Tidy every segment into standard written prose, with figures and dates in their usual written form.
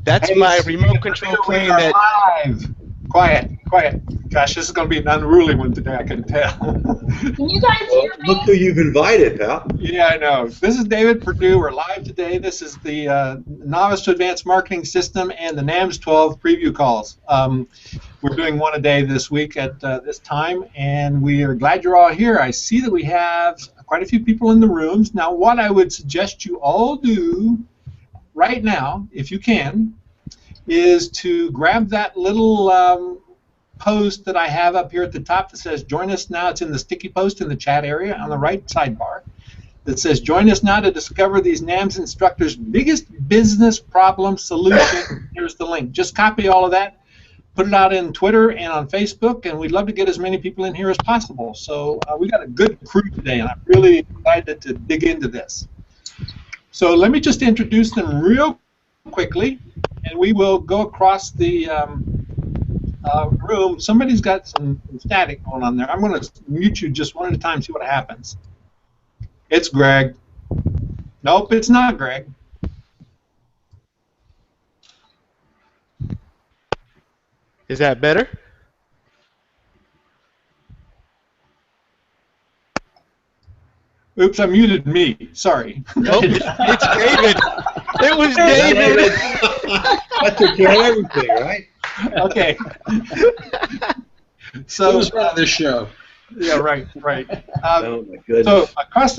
That's my remote control plane that... Live. Quiet, quiet. Gosh, this is going to be an unruly one today, I can tell. Can you guys hear me? Look who you've invited, pal. Yeah, I know. This is David Perdue. We're live today. This is the Novice to Advanced Marketing System and the NAMS12 preview calls. We're doing one a day this week at this time, and we are glad you're all here. I see that we have quite a few people in the rooms. Now, what I would suggest you all do right now, if you can, is to grab that little post that I have up here at the top that says join us now. It's in the sticky post in the chat area on the right sidebar that says join us now to discover these NAMS instructors' biggest business problem solution. Here's the link. Just copy all of that, put it out in Twitter and on Facebook, and we'd love to get as many people in here as possible. So we got a good crew today, and I'm really excited to dig into this. So let me just introduce them real quickly, and we will go across the room. Somebody's got some static going on there. I'm going to mute you just one at a time, see what happens. It's Greg. Nope, it's not Greg. Is that better? Oops, I muted me. Sorry. Nope, it's David. It was David. That took care of everything, right? Okay. So who's running this show? Yeah, right. Oh my goodness. So across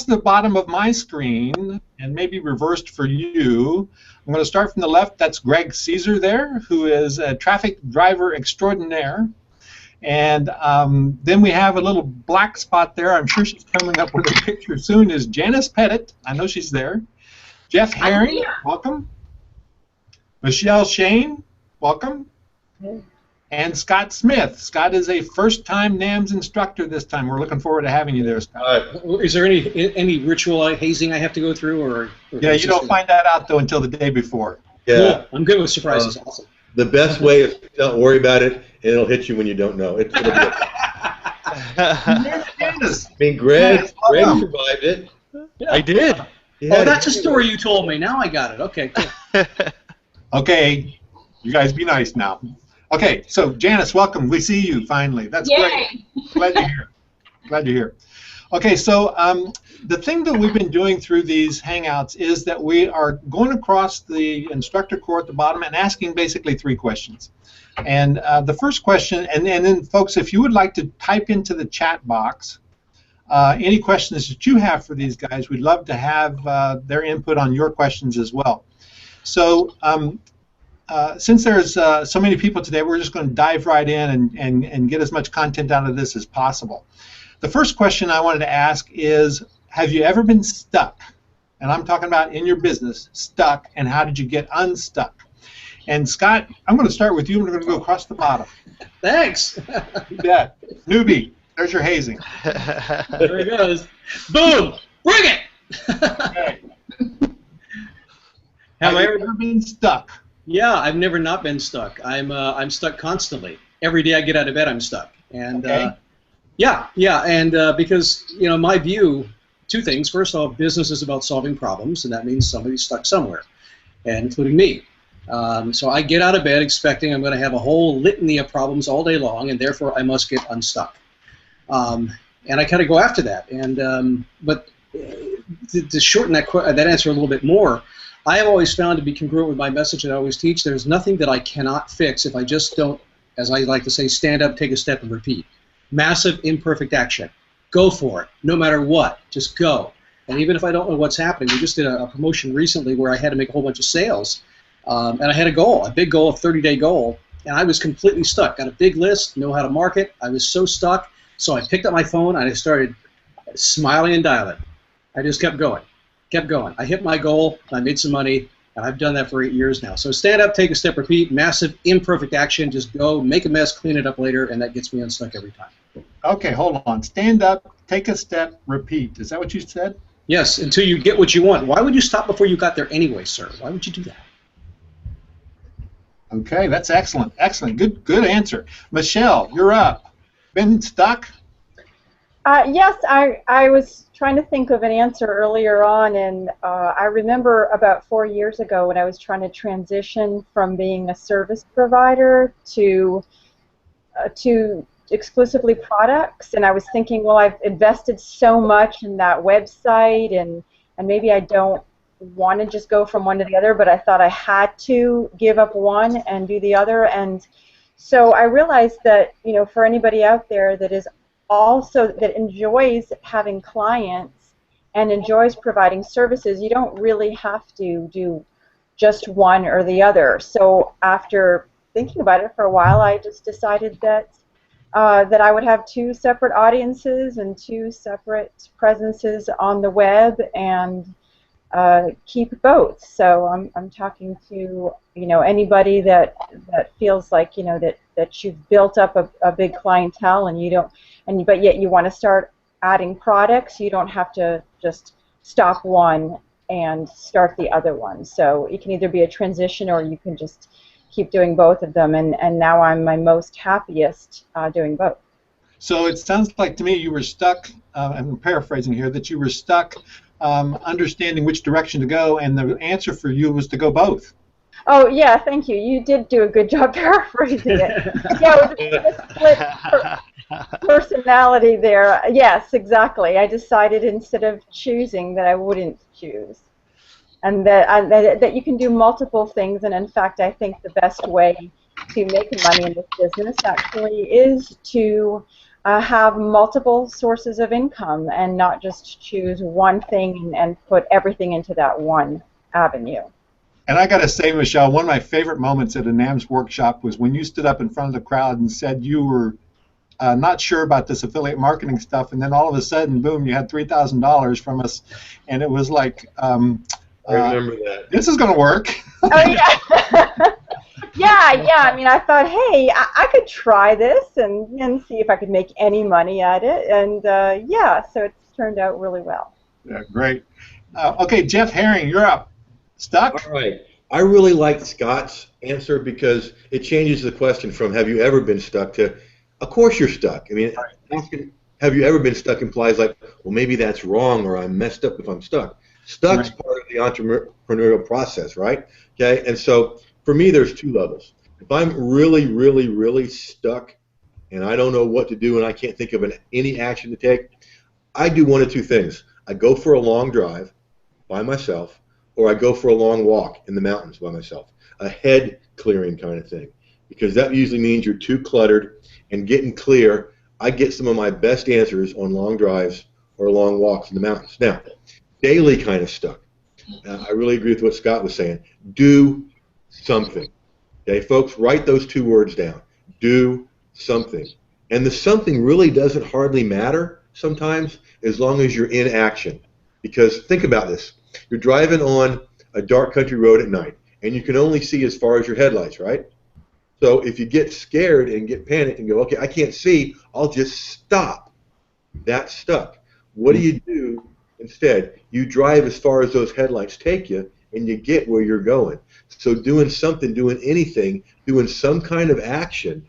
the bottom of my screen, and maybe reversed for you, I'm going to start from the left. That's Greg Caesar there, who is a traffic driver extraordinaire. And then we have a little black spot there. I'm sure she's coming up with a picture soon. Is Janice Pettit. I know she's there. Jeff Herring, welcome. Michelle Shane, welcome. And Scott Smith. Scott is a first-time NAMS instructor this time. We're looking forward to having you there, Scott. Is there any ritual hazing I have to go through, or yeah, you don't find that out though until the day before. Yeah, cool. I'm good with surprises. Awesome. The best way is don't worry about it, and it'll hit you when you don't know. It'll be okay. Yes. I mean, Greg Yes, survived it. Yeah. I did. Oh, that's a story you told me. Now I got it. Okay, cool. Okay, you guys be nice now. Okay, so Janice, welcome. We see you finally. That's great. Glad you're here. Glad you're here. Okay, so the thing that we've been doing through these Hangouts is that we are going across the instructor core at the bottom and asking basically 3 questions. And the first question, and then folks, if you would like to type into the chat box any questions that you have for these guys, we'd love to have their input on your questions as well. So since there's so many people today, we're just going to dive right in and get as much content out of this as possible. The first question I wanted to ask is, have you ever been stuck? And I'm talking about in your business, stuck, and how did you get unstuck? And Scott, I'm going to start with you, and we're going to go across the bottom. Thanks. You bet. Newbie, there's your hazing. There it goes. Boom! Bring it! Okay. Have I ever been stuck? Yeah, I've never not been stuck. I'm stuck constantly. Every day I get out of bed, I'm stuck. And okay. Because my view, 2 things. First off, business is about solving problems, and that means somebody's stuck somewhere, and including me. So I get out of bed expecting I'm going to have a whole litany of problems all day long, and therefore I must get unstuck. And I kind of go after that. And but to shorten that answer a little bit more, I have always found to be congruent with my message that I always teach. There's nothing that I cannot fix if I just don't, as I like to say, stand up, take a step, and repeat. Massive imperfect action. Go for it, no matter what. Just go. And even if I don't know what's happening, we just did a promotion recently where I had to make a whole bunch of sales, and I had a big goal, a 30-day goal, and I was completely stuck. Got a big list, know how to market. I was so stuck, so I picked up my phone and I started smiling and dialing. I just kept going. I hit my goal, I made some money, and I've done that for 8 years now. So stand up, take a step, repeat, massive, imperfect action, just go, make a mess, clean it up later, and that gets me unstuck every time. Okay, hold on. Stand up, take a step, repeat. Is that what you said? Yes, until you get what you want. Why would you stop before you got there anyway, sir? Why would you do that? Okay, that's excellent. Excellent. Good answer. Michelle, you're up. Been stuck? Yes, I was trying to think of an answer earlier on, and I remember about 4 years ago when I was trying to transition from being a service provider to exclusively products, and I was thinking, well, I've invested so much in that website, and maybe I don't want to just go from one to the other, but I thought I had to give up one and do the other, and so I realized that, you know, for anybody out there that is also that enjoys having clients and enjoys providing services, you don't really have to do just one or the other. So after thinking about it for a while, I just decided that that I would have two separate audiences and two separate presences on the web, and keep both. So I'm talking to, you know, anybody that feels like, you know, that you've built up a big clientele, and you don't, but yet you want to start adding products. You don't have to just stop one and start the other one. So it can either be a transition, or you can just keep doing both of them. And now I'm my most happiest doing both. So it sounds like to me you were stuck, I'm paraphrasing here, that you were stuck understanding which direction to go, and the answer for you was to go both. Oh, yeah, thank you. You did do a good job paraphrasing it. Yeah, it was a split personality there. Yes, exactly. I decided instead of choosing that I wouldn't choose. And that you can do multiple things, and in fact, I think the best way to make money in this business actually is to have multiple sources of income and not just choose one thing and put everything into that one avenue. And I got to say, Michelle, one of my favorite moments at a NAMS workshop was when you stood up in front of the crowd and said you were not sure about this affiliate marketing stuff, and then all of a sudden, boom, you had $3,000 from us, and it was like, I remember that. This is going to work. Oh, yeah. Yeah. I mean, I thought, hey, I could try this and see if I could make any money at it, and yeah, so it's turned out really well. Yeah, great. Okay, Jeff Herring, you're up. Stuck? All right. I really liked Scott's answer because it changes the question from have you ever been stuck to, of course you're stuck. I mean, asking have you ever been stuck implies like, well, maybe that's wrong, or I'm messed up if I'm stuck. Stuck's Right. part of the entrepreneurial process, right? Okay, and so for me, there's two levels. If I'm really, really, really stuck and I don't know what to do and I can't think of any action to take, I do one of two things. I go for a long drive by myself, or I go for a long walk in the mountains by myself, a head clearing kind of thing, because that usually means you're too cluttered, and getting clear, I get some of my best answers on long drives or long walks in the mountains. Now, daily kind of stuck. I really agree with what Scott was saying. Do something. Okay, folks, write those two words down. Do something. And the something really doesn't hardly matter sometimes as long as you're in action. Because think about this. You're driving on a dark country road at night, and you can only see as far as your headlights, right? So if you get scared and get panicked and go, okay, I can't see, I'll just stop. That's stuck. What do you do instead? You drive as far as those headlights take you, and you get where you're going. So doing something, doing anything, doing some kind of action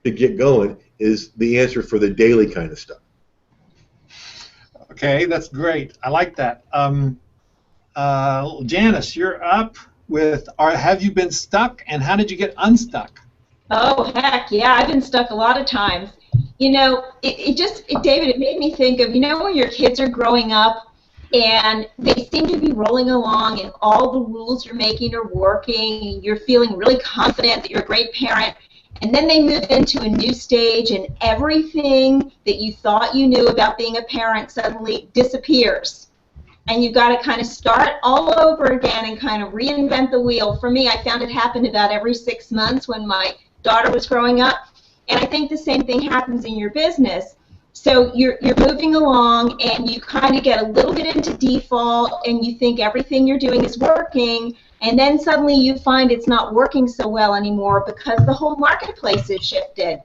to get going is the answer for the daily kind of stuff. Okay, that's great. I like that. Janice, you're up with have you been stuck, and how did you get unstuck? Oh, heck, yeah, I've been stuck a lot of times. You know, David, it made me think of, you know, when your kids are growing up and they seem to be rolling along and all the rules you're making are working, and you're feeling really confident that you're a great parent, and then they move into a new stage and everything that you thought you knew about being a parent suddenly disappears. And you've got to kind of start all over again and kind of reinvent the wheel. For me, I found it happened about every 6 months when my daughter was growing up. And I think the same thing happens in your business. So you're moving along and you kind of get a little bit into default and you think everything you're doing is working, and then suddenly you find it's not working so well anymore because the whole marketplace has shifted.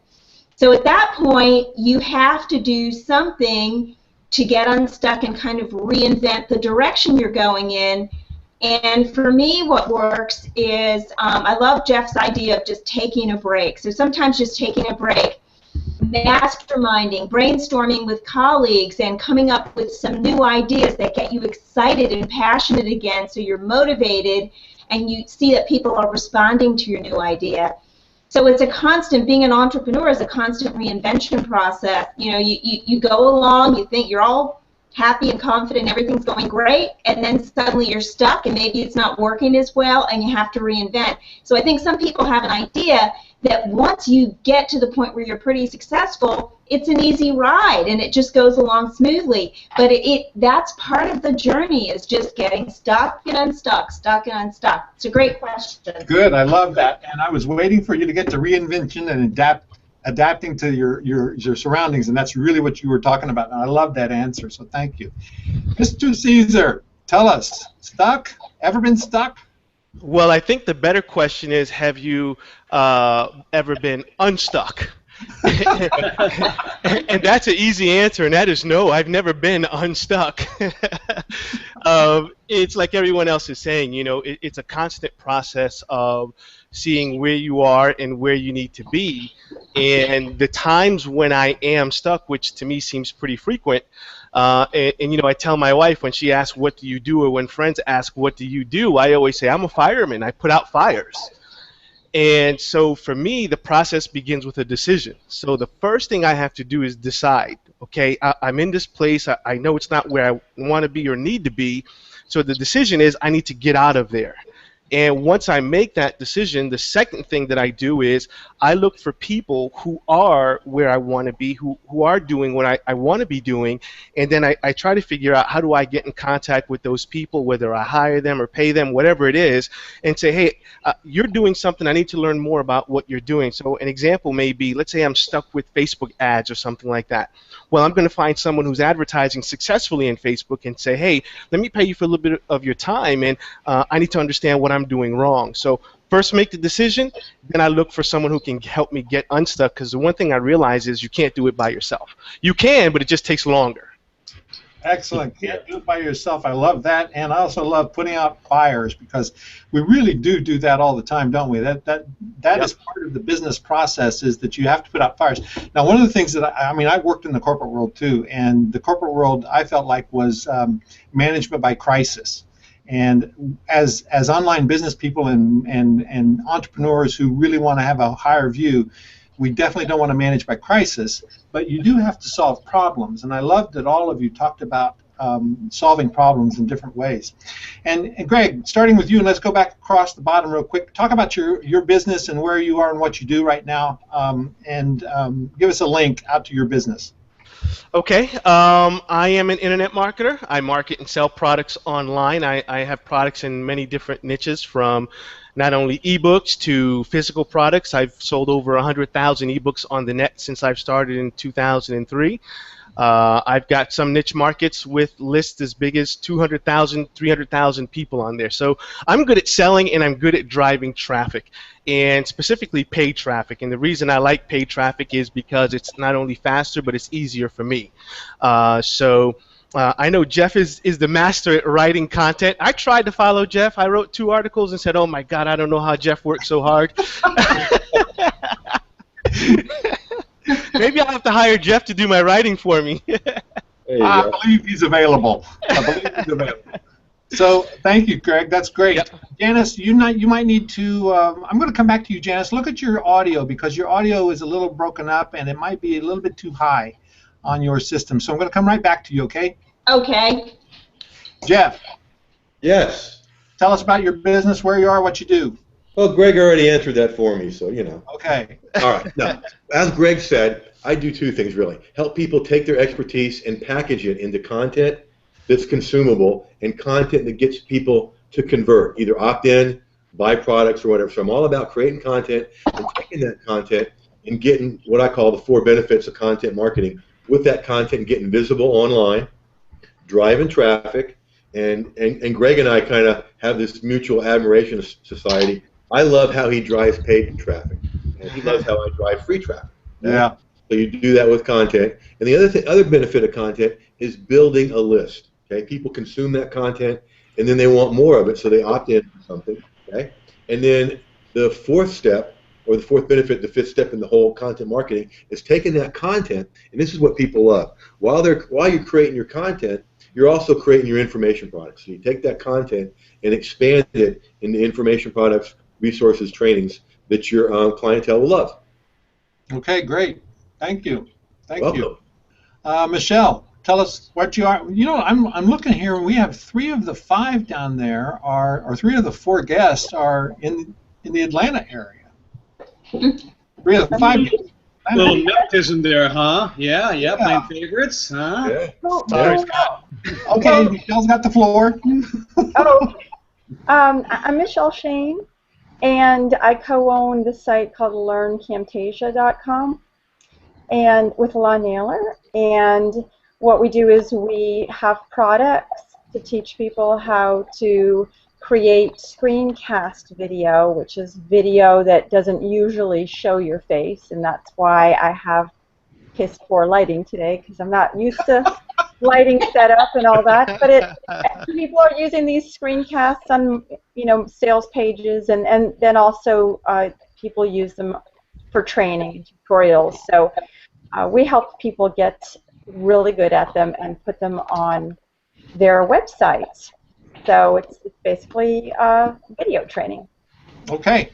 So at that point, you have to do something to get unstuck and kind of reinvent the direction you're going in. And for me, what works is I love Jeff's idea of just taking a break. So sometimes just taking a break. masterminding, brainstorming with colleagues, and coming up with some new ideas that get you excited and passionate again, so you're motivated and you see that people are responding to your new idea. So it's a constant, being an entrepreneur is a constant reinvention process. You know, you go along, you think you're all happy and confident, everything's going great, and then suddenly you're stuck and maybe it's not working as well and you have to reinvent. So I think some people have an idea that once you get to the point where you're pretty successful, it's an easy ride and it just goes along smoothly. But that's part of the journey, is just getting stuck and unstuck, stuck and unstuck. It's a great question. Good, I love that. And I was waiting for you to get to reinvention and adapting to your surroundings, and that's really what you were talking about. And I love that answer, so thank you. Mr. Caesar, tell us, stuck? Ever been stuck? Well, I think the better question is, have you ever been unstuck? And that's an easy answer, and that is no, I've never been unstuck. It's like everyone else is saying, you know, it's a constant process of seeing where you are and where you need to be. And the times when I am stuck, which to me seems pretty frequent, and you know, I tell my wife when she asks, what do you do, or when friends ask, what do you do, I always say, I'm a fireman, I put out fires. And so for me, the process begins with a decision. So the first thing I have to do is decide, okay, I'm in this place, I know it's not where I want to be or need to be, so the decision is I need to get out of there. And once I make that decision, the second thing that I do is I look for people who are where I want to be, who are doing what I want to be doing, and then I try to figure out how do I get in contact with those people, whether I hire them or pay them, whatever it is, and say, hey, you're doing something, I need to learn more about what you're doing. So an example may be, let's say I'm stuck with Facebook ads or something like that. Well, I'm going to find someone who's advertising successfully in Facebook and say, hey, let me pay you for a little bit of your time, and I need to understand what I'm doing wrong. So first make the decision, then I look for someone who can help me get unstuck, because the one thing I realize is you can't do it by yourself. You can, but it just takes longer. Excellent. Can't do it by yourself. I love that, and I also love putting out fires, because we really do that all the time, don't we? That Yep. is part of the business process, is that you have to put out fires. Now, one of the things that I mean, I've worked in the corporate world too, and the corporate world I felt like was management by crisis. And as online business people and entrepreneurs who really want to have a higher view, we definitely don't want to manage by crisis, but you do have to solve problems. And I love that all of you talked about solving problems in different ways. And Greg, starting with you, and let's go back across the bottom real quick. Talk about your business and where you are and what you do right now, and give us a link out to your business. Okay, I am an internet marketer. I market and sell products online. I have products in many different niches, from not only ebooks to physical products. I've sold over 100,000 ebooks on the net since I've started in 2003. I've got some niche markets with lists as big as 200,000, 300,000 people on there. So I'm good at selling, and I'm good at driving traffic, and specifically paid traffic. And the reason I like paid traffic is because it's not only faster, but it's easier for me. I know Jeff is the master at writing content. I tried to follow Jeff. I wrote 2 articles and said, oh my God, I don't know how Jeff works so hard. Maybe I'll have to hire Jeff to do my writing for me. I believe he's available. So thank you, Greg. That's great. Yep. Janice, you might need to. I'm going to come back to you, Janice. Look at your audio, because your audio is a little broken up, and it might be a little bit too high on your system. So I'm going to come right back to you. Okay? Okay. Jeff. Yes. Tell us about your business, where you are, what you do. Well, Greg already answered that for me, so you know. Okay. All right. Now, as Greg said, I do 2 things really: help people take their expertise and package it into content that's consumable and content that gets people to convert, either opt in, buy products, or whatever. So I'm all about creating content and taking that content and getting what I call the 4 benefits of content marketing. With that content getting visible online, driving traffic, and Greg and I kind of have this mutual admiration society. I love how he drives paid traffic, and he loves how I drive free traffic. Yeah. So you do that with content. And the other benefit of content is building a list. Okay, people consume that content, and then they want more of it, so they opt in for something. Okay, and then the 4th step, or the fourth benefit, the fifth step in the whole content marketing, is taking that content, and this is what people love. While you're creating your content, you're also creating your information products. So you take that content and expand it into information products, resources, trainings that your clientele will love. Okay, great. Thank you. Thank Welcome. you. Michelle, tell us what you are. You know, I'm looking here, and we have 3 of the 5 down there or 3 of the 4 guests are in the Atlanta area. 3 of the 5 guests. A little nepotism there, huh? Yeah, playing favorites, huh? Yeah. Sorry, Scott. Okay, Michelle's got the floor. I'm Michelle Shane, and I co-own the site called LearnCamtasia.com, and with La Naylor. And what we do is we have products to teach people how to create screencast video, which is video that doesn't usually show your face, and that's why I have piss poor lighting today, because I'm not used to lighting setup and all that. But people are using these screencasts on, you know, sales pages, and then also people use them for training and tutorials. So we help people get really good at them and put them on their websites. So it's basically video training. Okay,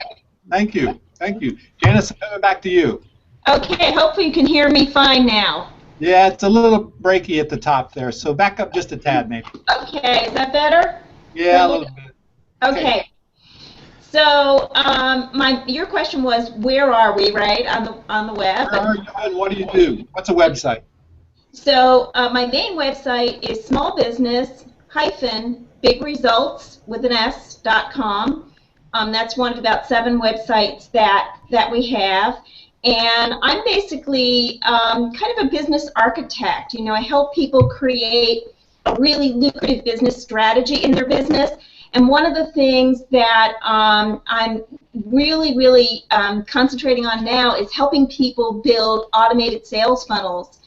thank you. Thank you. Janice, coming back to you. Okay, hopefully you can hear me fine now. Yeah, it's a little breaky at the top there, so back up just a tad maybe. Okay, is that better? Yeah, a little bit. Okay. So your question was, where are we, right, on the web? Where are you and what do you do? What's a website? So my main website is smallbusiness-bigresults.com. That's one of about 7 websites that we have. And I'm basically kind of a business architect. You know, I help people create a really lucrative business strategy in their business. And one of the things that I'm really concentrating on now is helping people build automated sales funnels.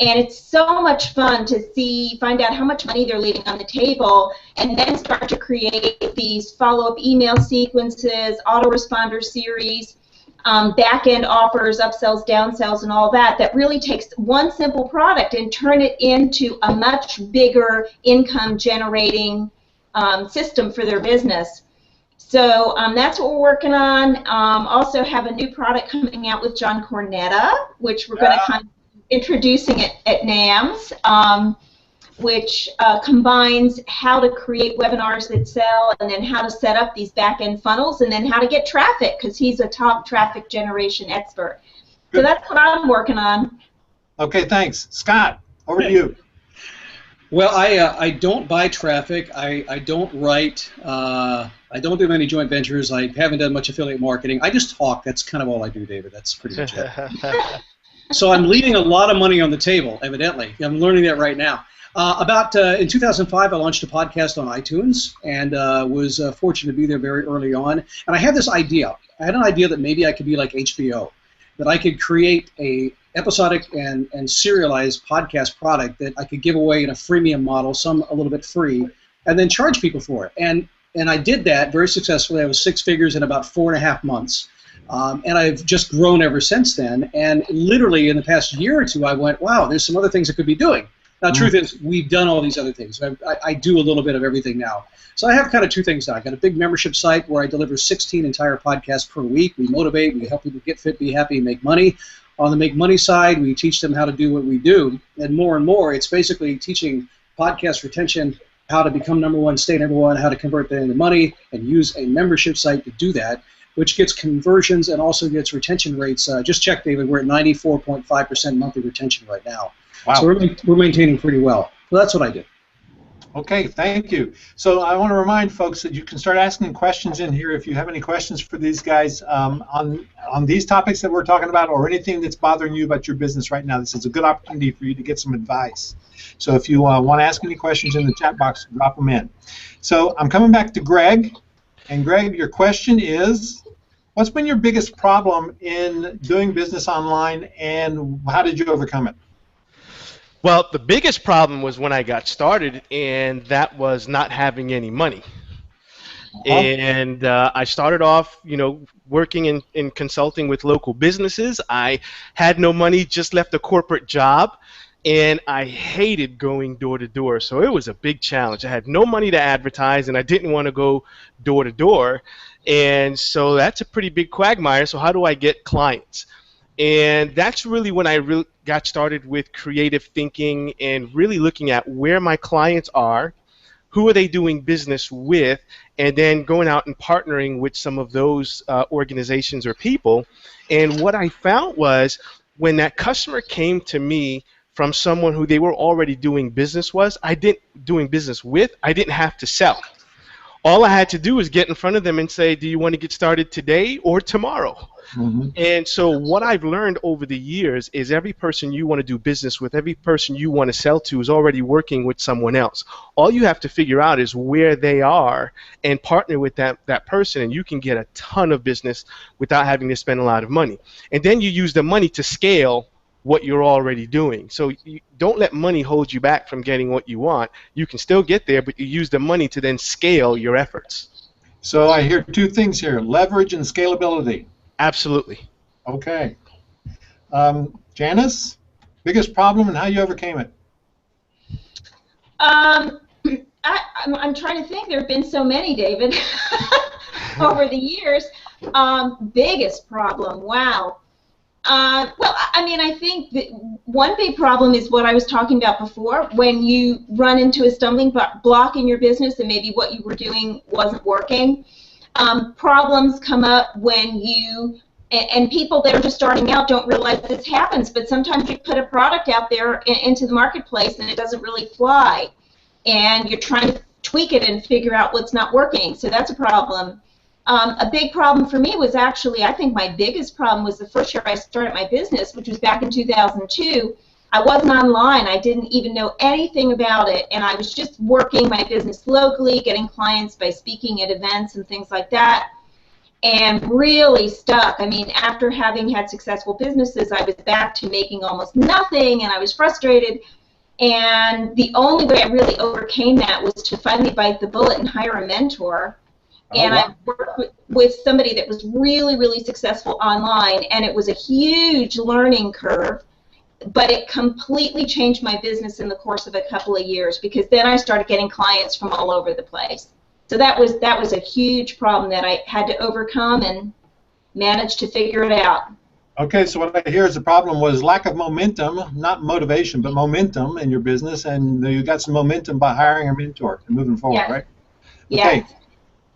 And it's so much fun to find out how much money they're leaving on the table, and then start to create these follow-up email sequences, autoresponder series, back-end offers, upsells, downsells, and all that really takes one simple product and turn it into a much bigger income-generating system for their business. So that's what we're working on. Also have a new product coming out with John Cornetta, which we're going to kind of introducing it at NAMS, which combines how to create webinars that sell, and then how to set up these back-end funnels, and then how to get traffic, because he's a top traffic generation expert. So that's what I'm working on. Okay, thanks. Scott, over to you. Well, I don't buy traffic. I don't write. I don't do many joint ventures. I haven't done much affiliate marketing. I just talk. That's kind of all I do, David. That's pretty much it. So I'm leaving a lot of money on the table, evidently. I'm learning that right now. In 2005, I launched a podcast on iTunes, and was fortunate to be there very early on. And I had this idea. I had an idea that maybe I could be like HBO, that I could create a episodic and serialized podcast product that I could give away in a freemium model, some a little bit free, and then charge people for it. And I did that very successfully. I was 6 figures in about 4.5 months. And I've just grown ever since then. And literally in the past year or two, I went, wow, there's some other things I could be doing. Now, the truth is, we've done all these other things. I do a little bit of everything now. So I have kind of 2 things now. I got a big membership site where I deliver 16 entire podcasts per week. We motivate, we help people get fit, be happy, and make money. On the make money side, we teach them how to do what we do. And more, it's basically teaching podcast retention, how to become number 1, stay number 1, how to convert that into money, and use a membership site to do that, which gets conversions and also gets retention rates. Just check, David, we're at 94.5% monthly retention right now. Wow. So we're maintaining pretty well. So that's what I do. Okay, thank you. So I want to remind folks that you can start asking questions in here if you have any questions for these guys on these topics that we're talking about, or anything that's bothering you about your business right now. This is a good opportunity for you to get some advice. So if you want to ask any questions in the chat box, drop them in. So I'm coming back to Greg. And Greg, your question is, what's been your biggest problem in doing business online, and how did you overcome it? Well, the biggest problem was when I got started, and that was not having any money. And I started off, working in consulting with local businesses. I had no money, just left a corporate job, and I hated going door to door. So it was a big challenge. I had no money to advertise, and I didn't want to go door to door. And so that's a pretty big quagmire. So how do I get clients? And that's really when I really got started with creative thinking and really looking at where my clients are, who are they doing business with, and then going out and partnering with some of those organizations or people. And what I found was when that customer came to me from someone who they were already doing business with, I didn't have to sell. All I had to do was get in front of them and say, do you want to get started today or tomorrow? Mm-hmm. And so what I've learned over the years is every person you want to do business with, every person you want to sell to is already working with someone else. All you have to figure out is where they are and partner with that person, and you can get a ton of business without having to spend a lot of money. And then you use the money to scale what you're already doing. So you don't let money hold you back from getting what you want. You can still get there, but you use the money to then scale your efforts. So I hear two things here: leverage and scalability. Absolutely. Okay. Janice, biggest problem and how you overcame it? I'm trying to think. There have been so many, David, over the years. Biggest problem, wow. Well, I mean, I think that one big problem is what I was talking about before, when you run into a stumbling block in your business and maybe what you were doing wasn't working. Problems come up when and people that are just starting out don't realize this happens, but sometimes you put a product out there into the marketplace and it doesn't really fly, and you're trying to tweak it and figure out what's not working, so that's a problem. A big problem for me was actually, I think my biggest problem was the first year I started my business, which was back in 2002. I wasn't online. I didn't even know anything about it, and I was just working my business locally, getting clients by speaking at events and things like that, and really stuck. I mean, after having had successful businesses, I was back to making almost nothing, and I was frustrated. And the only way I really overcame that was to finally bite the bullet and hire a mentor. And I worked with somebody that was really, really successful online, and it was a huge learning curve, but it completely changed my business in the course of a couple of years, because then I started getting clients from all over the place. So that was a huge problem that I had to overcome and managed to figure it out. Okay, so what I hear is the problem was lack of momentum, not motivation, but momentum in your business, and you got some momentum by hiring a mentor and moving forward, Yes. right? Yes. Okay.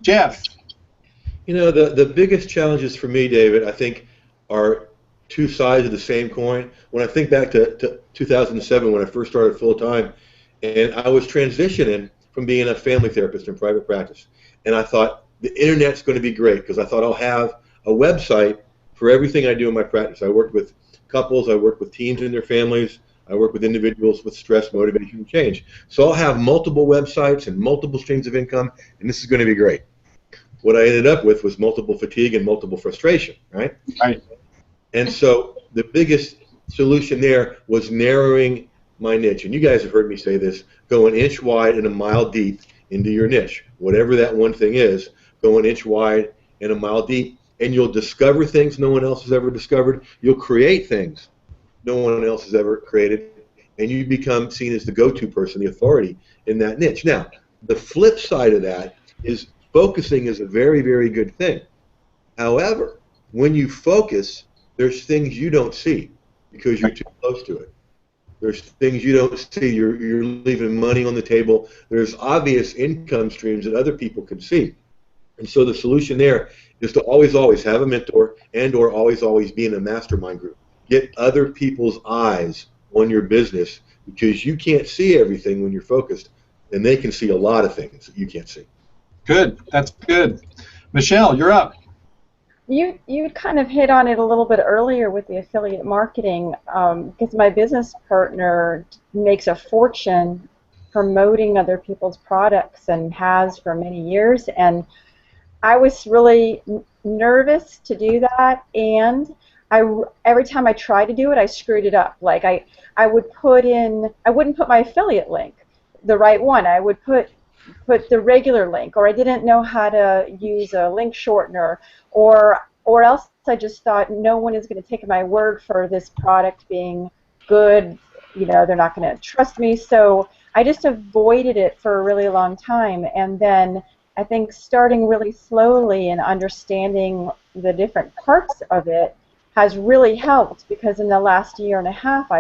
Jeff. The biggest challenges for me, David, I think are two sides of the same coin. When I think back to 2007 when I first started full-time, and I was transitioning from being a family therapist in private practice, and I thought the internet's going to be great because I thought I'll have a website for everything I do in my practice. I work with couples, I work with teams and their families, I work with individuals with stress, motivation, and change. So I'll have multiple websites and multiple streams of income, and this is going to be great. What I ended up with was multiple fatigue and multiple frustration, right? Right. And so the biggest solution there was narrowing my niche. And you guys have heard me say this: go an inch wide and a mile deep into your niche. Whatever that one thing is, go an inch wide and a mile deep, and you'll discover things no one else has ever discovered. You'll create things no one else has ever created, and you become seen as the go-to person, the authority in that niche. Now, the flip side of that is focusing is a very, very good thing. However, when you focus, there's things you don't see because you're too close to it. There's things you don't see. You're leaving money on the table. There's obvious income streams that other people can see. And so the solution there is to always have a mentor and or always be in a mastermind group. Get other people's eyes on your business because you can't see everything when you're focused, and they can see a lot of things that you can't see. Good. That's good. Michelle, you're up. You kind of hit on it a little bit earlier with the affiliate marketing, because my business partner makes a fortune promoting other people's products and has for many years, and I was really nervous to do that, and every time I tried to do it, I screwed it up. Like I wouldn't put my affiliate link, the right one. I would put put the regular link, or I didn't know how to use a link shortener, or else I just thought no one is going to take my word for this product being good. You know, they're not going to trust me. So I just avoided it for a really long time. And then I think starting really slowly and understanding the different parts of it has really helped, because in the last year and a half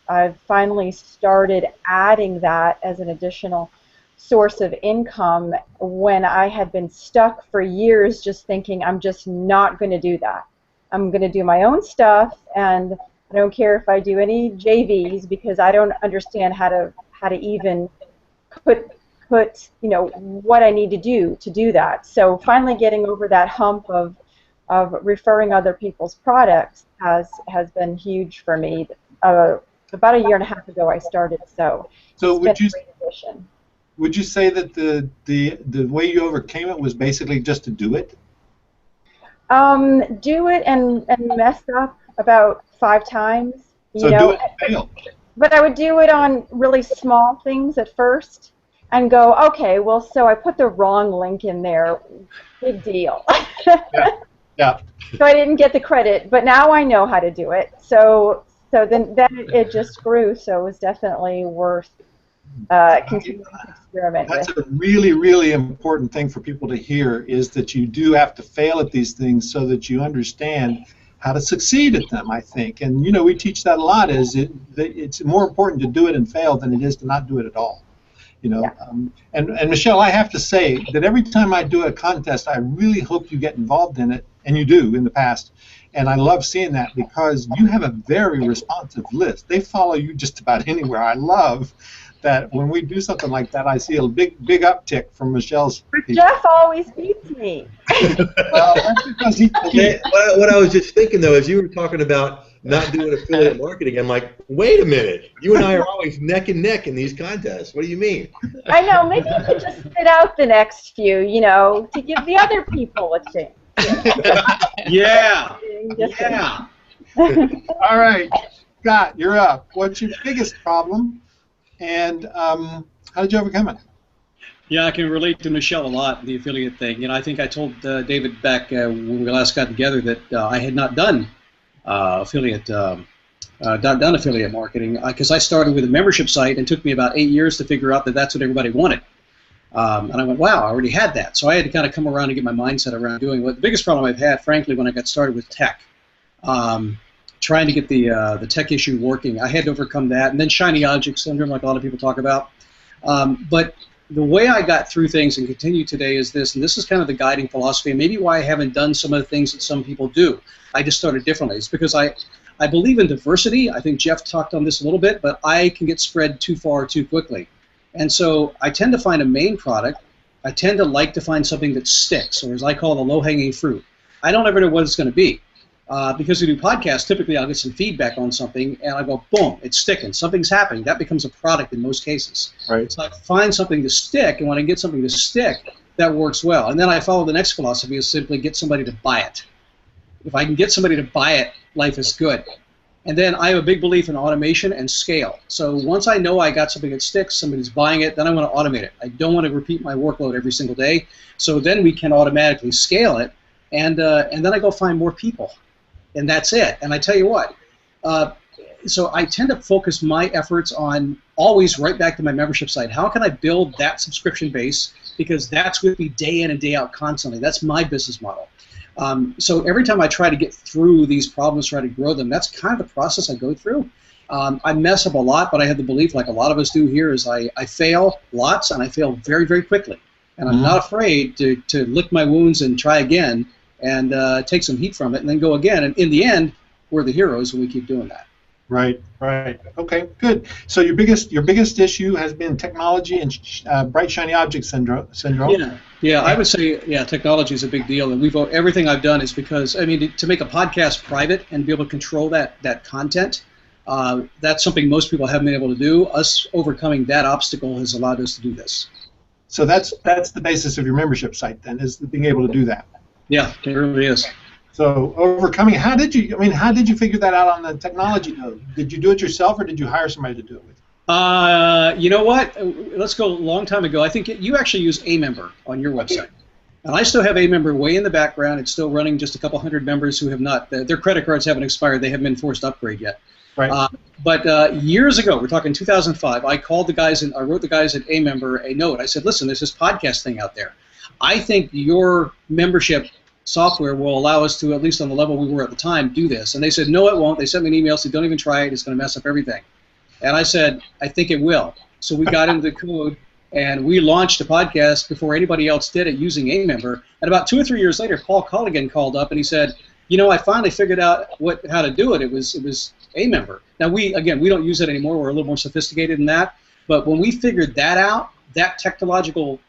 I've finally started adding that as an additional source of income, when I had been stuck for years just thinking I'm just not going to do that. I'm going to do my own stuff, and I don't care if I do any JVs, because I don't understand how to even put you know, what I need to do that. So finally getting over that hump of referring other people's products has been huge for me. About a year and a half ago I started, so it's been a great addition. Would you say that the way you overcame it was basically just to do it? Do it and mess up about 5 times. So do it and fail. But I would do it on really small things at first and go, okay, well, so I put the wrong link in there. Big deal. Yeah. So I didn't get the credit, but now I know how to do it. So then it just grew, so it was definitely worth continuing to experiment with. That's a really, really important thing for people to hear, is that you do have to fail at these things so that you understand how to succeed at them, I think. And, you know, we teach that a lot, is it's more important to do it and fail than it is to not do it at all. You know, Yeah. And Michelle, I have to say that every time I do a contest, I really hope you get involved in it, and you do in the past. And I love seeing that, because you have a very responsive list. They follow you just about anywhere. I love that when we do something like that, I see a big uptick from Michelle's people. Jeff always beats me. Well, that's because he. What I was just thinking, though, as you were talking about not doing affiliate marketing, I'm like, wait a minute. You and I are always neck and neck in these contests. What do you mean? I know. Maybe you could just sit out the next few, you know, to give the other people a chance. Yeah. Just Yeah. All right, Scott, you're up. What's your biggest problem, and how did you overcome it? Yeah, I can relate to Michelle a lot, the affiliate thing. You know, I think I told David back when we last got together that I had not done affiliate marketing, because I started with a membership site, and it took me about 8 years to figure out that that's what everybody wanted. And I went, wow, I already had that. So I had to kind of come around and get my mindset around doing what the biggest problem I've had, frankly, when I got started with tech. Trying to get the tech issue working. I had to overcome that, and then shiny object syndrome, like a lot of people talk about. But the way I got through things and continue today is this, and this is kind of the guiding philosophy, and maybe why I haven't done some of the things that some people do. I just started differently. It's because I believe in diversity. I think Jeff talked on this a little bit, but I can get spread too far too quickly. And so I tend to find a main product. I tend to like to find something that sticks, or as I call the low-hanging fruit. I don't ever know what it's going to be. Because we do podcasts, typically I'll get some feedback on something, and I go, boom, it's sticking. Something's happening. That becomes a product in most cases. Right. So I find something to stick, and when I get something to stick, that works well. And then I follow the next philosophy, is simply get somebody to buy it. If I can get somebody to buy it, life is good. And then I have a big belief in automation and scale. So once I know I got something that sticks, somebody's buying it, then I want to automate it. I don't want to repeat my workload every single day. So then we can automatically scale it, and then I go find more people. And that's it. And I tell you what, so I tend to focus my efforts on always right back to my membership site. How can I build that subscription base? Because that's with me day in and day out constantly. That's my business model. So every time I try to get through these problems, try to grow them, that's kind of the process I go through. I mess up a lot, but I have the belief, like a lot of us do here, is I fail lots, and I fail very, very quickly. And I'm not afraid to lick my wounds and try again, and take some heat from it, and then go again. And in the end, we're the heroes when we keep doing that. Right, right. Okay, good. So your biggest issue has been technology and bright shiny object syndrome. Yeah. I would say technology is a big deal, and everything I've done is because to make a podcast private and be able to control that content, that's something most people haven't been able to do. Us overcoming that obstacle has allowed us to do this. So that's the basis of your membership site, then, is being able to do that. Yeah, it really is. So overcoming, how did you figure that out on the technology node? Did you do it yourself, or did you hire somebody to do it with You know what? Let's go a long time ago. I think you actually use a member on your website. And I still have a member way in the background. It's still running, just a couple hundred members who have not, their credit cards haven't expired. They haven't been forced to upgrade yet. Right. But years ago, we're talking 2005, I called the guys and I wrote the guys at a member a note. I said, listen, there's this podcast thing out there. I think your membership software will allow us to, at least on the level we were at the time, do this. And they said, no, it won't. They sent me an email, said, don't even try it. It's going to mess up everything. And I said, I think it will. So we got into the code, and we launched a podcast before anybody else did it using a member. And about 2 or 3 years later, Paul Culligan called up, and he said, you know, I finally figured out how to do it. It was a member. Now, we don't use it anymore. We're a little more sophisticated than that. But when we figured that out, that technological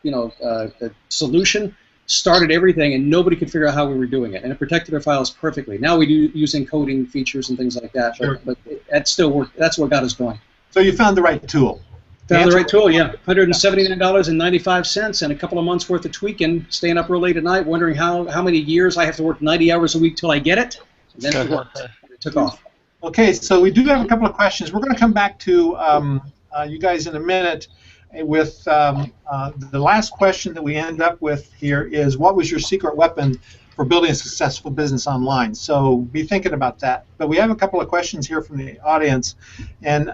solution started everything, and nobody could figure out how we were doing it. And it protected our files perfectly. Now we do use encoding features and things like that, Sure. but that still worked. That's what got us going. So you found the right tool. Found the right tool, yeah. $179.95 and a couple of months worth of tweaking, staying up real late at night, wondering how many years I have to work 90 hours a week till I get it. And then it worked. It took off. Okay, so we do have a couple of questions. We're going to come back to you guys in a minute with the last question that we end up with here is, what was your secret weapon for building a successful business online? So be thinking about that. But we have a couple of questions here from the audience. And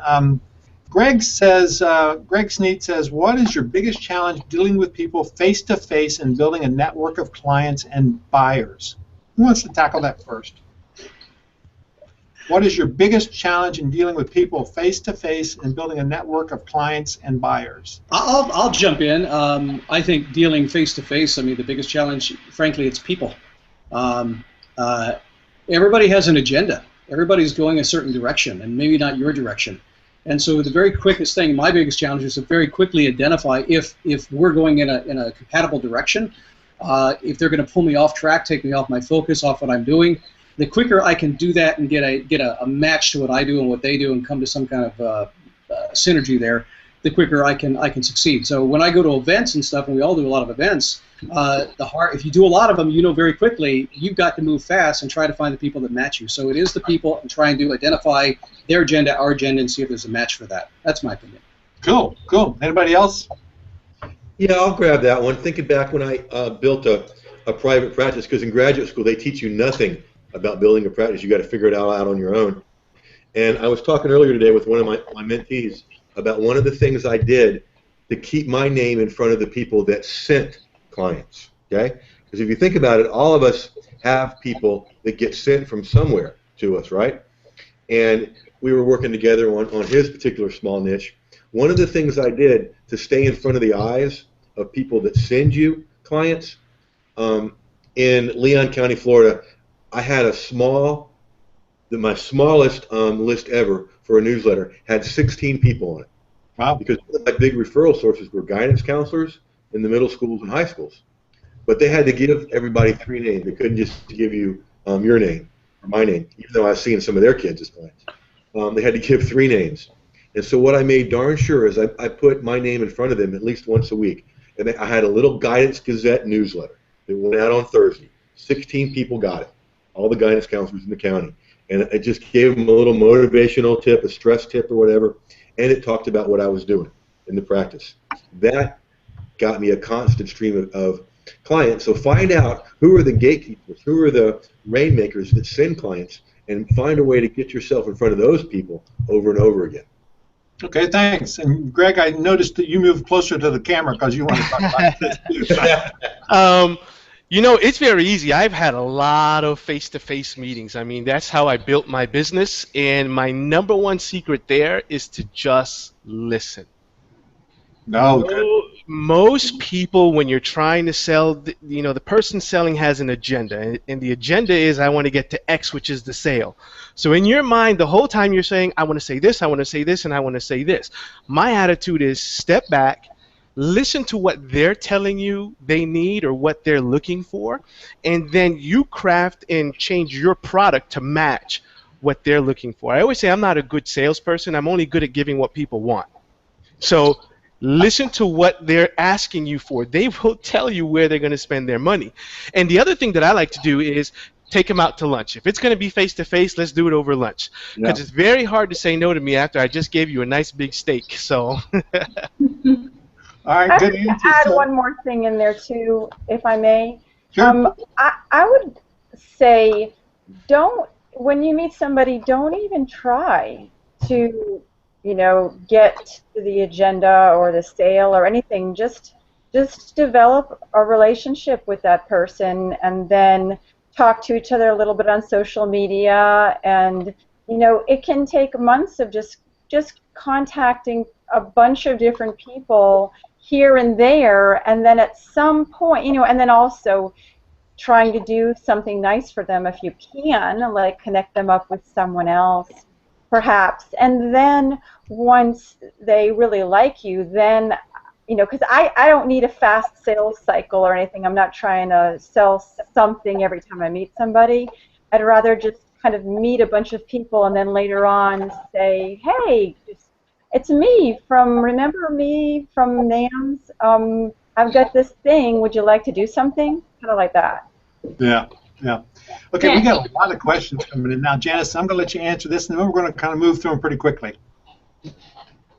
Greg Sneed says, what is your biggest challenge dealing with people face-to-face and building a network of clients and buyers? Who wants to tackle that first? What is your biggest challenge in dealing with people face-to-face and building a network of clients and buyers? I'll jump in. I think dealing face-to-face, the biggest challenge, frankly, it's people. Everybody has an agenda. Everybody's going a certain direction, and maybe not your direction. And so the very quickest thing, my biggest challenge is to very quickly identify if we're going in a compatible direction, if they're going to pull me off track, take me off my focus, off what I'm doing. The quicker I can do that and get a match to what I do and what they do and come to some kind of synergy there, the quicker I can succeed. So when I go to events and stuff, and we all do a lot of events, if you do a lot of them, you know very quickly you've got to move fast and try to find the people that match you. So it is the people, and trying to identify their agenda, our agenda, and see if there's a match for that. That's my opinion. Cool. Anybody else? Yeah, I'll grab that one. Thinking back when I built a private practice, because in graduate school they teach you nothing about building a practice. You got to figure it out on your own. And I was talking earlier today with one of my mentees about one of the things I did to keep my name in front of the people that sent clients. Okay? Because if you think about it, all of us have people that get sent from somewhere to us, right? And we were working together on his particular small niche. One of the things I did to stay in front of the eyes of people that send you clients, in Leon County, Florida, I had my smallest list ever for a newsletter had 16 people on it. Wow. Because my big referral sources were guidance counselors in the middle schools and high schools. But they had to give everybody 3 names. They couldn't just give you your name or my name, even though I was seeing some of their kids as clients. They had to give 3 names. And so what I made darn sure is I put my name in front of them at least once a week. And I had a little Guidance Gazette newsletter that went out on Thursday. 16 people got it, all the guidance counselors in the county. And I just gave them a little motivational tip, a stress tip or whatever, and it talked about what I was doing in the practice. That got me a constant stream of clients. So find out who are the gatekeepers, who are the rainmakers that send clients, and find a way to get yourself in front of those people over and over again. Okay, thanks. And Greg, I noticed that you moved closer to the camera because you want to talk about this too. It's very easy. I've had a lot of face-to-face meetings. That's how I built my business, and my number one secret there is to just listen. Most people, when you're trying to sell, the person selling has an agenda, and the agenda is, I want to get to X, which is the sale. So in your mind, the whole time you're saying, I want to say this, I want to say this, and I want to say this. My attitude is step back, listen to what they're telling you they need or what they're looking for, and then you craft and change your product to match what they're looking for. I always say I'm not a good salesperson. I'm only good at giving what people want. So listen to what they're asking you for. They will tell you where they're going to spend their money. And the other thing that I like to do is take them out to lunch. If it's going to be face-to-face, let's do it over lunch. Because it's very hard to say no to me after I just gave you a nice big steak. So. All right, I good would answer. add So, one more thing in there too, if I may. sure. I would say, when you meet somebody, don't even try to, get to the agenda or the sale or anything. Just develop a relationship with that person, and then talk to each other a little bit on social media. And it can take months of just contacting a bunch of different people here and there, and then at some point, and then also trying to do something nice for them if you can, like connect them up with someone else, perhaps. And then once they really like you, then, because I don't need a fast sales cycle or anything. I'm not trying to sell something every time I meet somebody. I'd rather just kind of meet a bunch of people and then later on say, hey, it's me remember me from NAMS? I've got this thing. Would you like to do something? Kind of like that. Yeah, yeah. Okay, we got a lot of questions coming in now. Janice, I'm going to let you answer this, and then we're going to kind of move through them pretty quickly.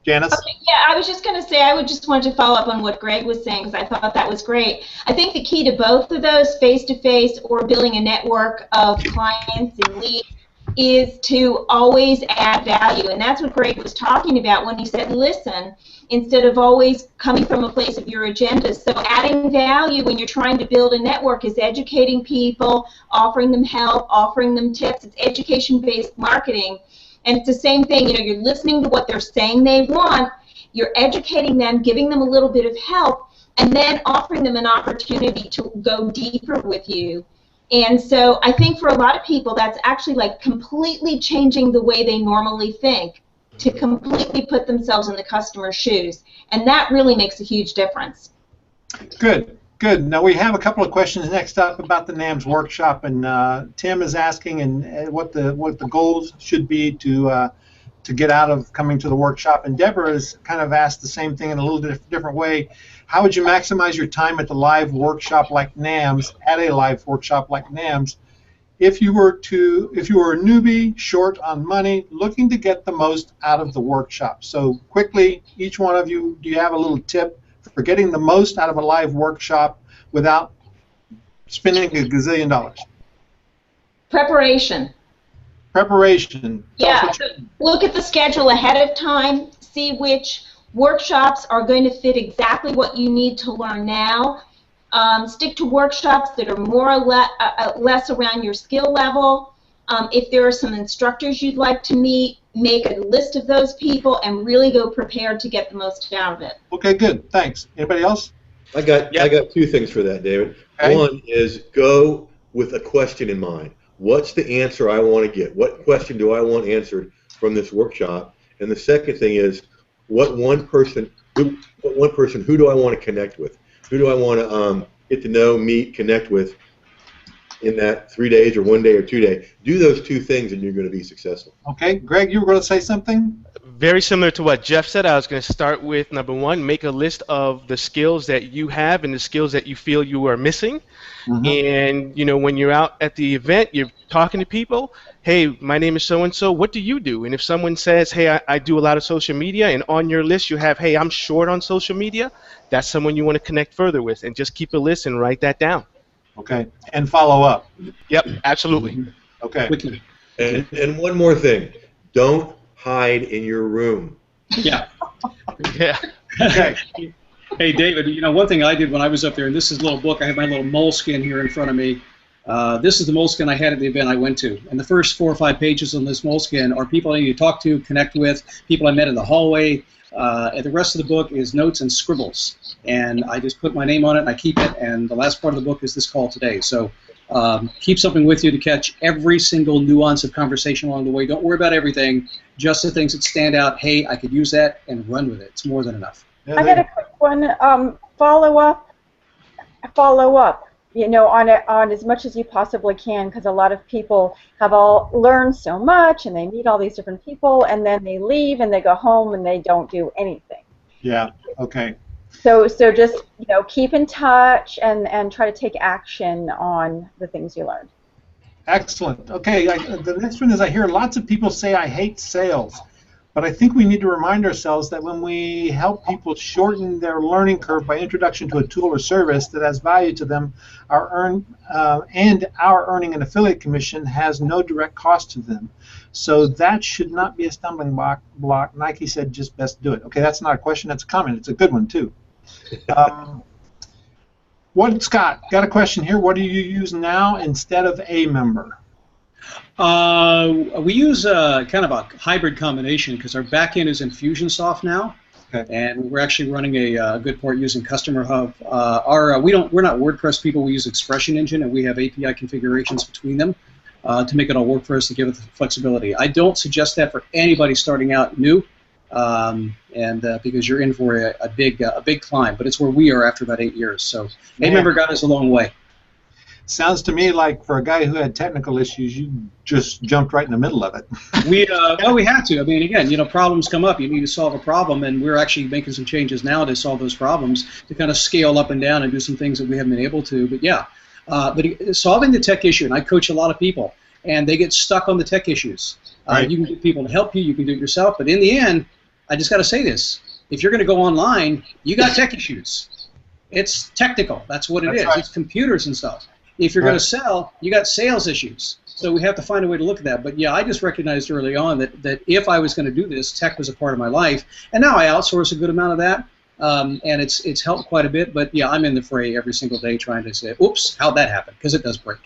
Janice? Okay, yeah, I was just going to say, I would just want to follow up on what Greg was saying, because I thought that was great. I think the key to both of those, face-to-face or building a network of clients and leads, is to always add value. And that's what Greg was talking about when he said listen, instead of always coming from a place of your agenda. So adding value when you're trying to build a network is educating people, offering them help, offering them tips. It's education-based marketing. And it's the same thing, you're listening to what they're saying they want, you're educating them, giving them a little bit of help, and then offering them an opportunity to go deeper with you. And so I think for a lot of people, that's actually like completely changing the way they normally think, to completely put themselves in the customer's shoes. And that really makes a huge difference. Good, good. Now we have a couple of questions next up about the NAMS workshop, and Tim is asking and what the goals should be to get out of coming to the workshop. And Deborah has kind of asked the same thing in a little different way. How would you maximize your time at the live workshop like NAMS, at a live workshop like NAMS, if you were a newbie, short on money, looking to get the most out of the workshop? So quickly, each one of you, do you have a little tip for getting the most out of a live workshop without spending a gazillion dollars? Preparation. Preparation. Yeah, so look at the schedule ahead of time, see which workshops are going to fit exactly what you need to learn now. Stick to workshops that are more or less around your skill level. If there are some instructors you'd like to meet, make a list of those people and really go prepared to get the most out of it. Okay, good. Thanks. Anybody else? I got two things for that, David. Okay. One is go with a question in mind. What's the answer I want to get? What question do I want answered from this workshop? And the second thing is, what one person who do I want to connect with? Who do I want to get to know, meet, connect with in that 3 days or 1 day or 2 day? Do those two things and you're going to be successful. Okay, Greg, you were going to say something? Very similar to what Jeff said. I was going to start with number one, make a list of the skills that you have and the skills that you feel you are missing. And when you're out at the event, you're talking to people. Hey, my name is so-and-so. What do you do? And if someone says, hey, I do a lot of social media, and on your list you have, hey, I'm short on social media, that's someone you want to connect further with. And just keep a list and write that down. Okay, and follow up. Yep, absolutely. Okay. And one more thing. Don't hide in your room. Yeah. Yeah. Okay. Hey, David, one thing I did when I was up there, and this is a little book, I have my little moleskin here in front of me. This is the moleskin I had at the event I went to. And the first 4 or 5 pages on this moleskin are people I need to talk to, connect with, people I met in the hallway. And the rest of the book is notes and scribbles. And I just put my name on it, and I keep it. And the last part of the book is this call today. So keep something with you to catch every single nuance of conversation along the way. Don't worry about everything, just the things that stand out. Hey, I could use that, and run with it. It's more than enough. I got a quick one. Follow up. On as much as you possibly can, because a lot of people have all learned so much, and they meet all these different people, and then they leave and they go home and they don't do anything. Yeah. Okay. So just keep in touch and try to take action on the things you learned. Excellent. Okay, the next one is I hear lots of people say I hate sales, but I think we need to remind ourselves that when we help people shorten their learning curve by introduction to a tool or service that has value to them, our earning an affiliate commission has no direct cost to them. So that should not be a stumbling block. Nike said just best do it. Okay, that's not a question, that's a comment. It's a good one too. Scott, got a question here. What do you use now instead of a member? We use kind of a hybrid combination because our backend is Infusionsoft now, okay. And we're actually running a good port using Customer Hub. We're not WordPress people. We use Expression Engine, and we have API configurations between them to make it all work for us to give it the flexibility. I don't suggest that for anybody starting out new, because you're in for a big climb. But it's where we are after about 8 years. So a member got us a long way. Sounds to me like for a guy who had technical issues, you just jumped right in the middle of it. We had to. I mean, again, problems come up. You need to solve a problem, and we're actually making some changes now to solve those problems to kind of scale up and down and do some things that we haven't been able to. But yeah, solving the tech issue, and I coach a lot of people, and they get stuck on the tech issues. Right. You can get people to help you. You can do it yourself. But in the end, I just got to say this: if you're going to go online, you got tech issues. It's technical. That's what it is. Right. It's computers and stuff. If you're going to sell, you got sales issues. So we have to find a way to look at that. But yeah, I just recognized early on that if I was going to do this, tech was a part of my life. And now I outsource a good amount of that, and it's helped quite a bit. But yeah, I'm in the fray every single day trying to say, oops, how'd that happen? Because it does break.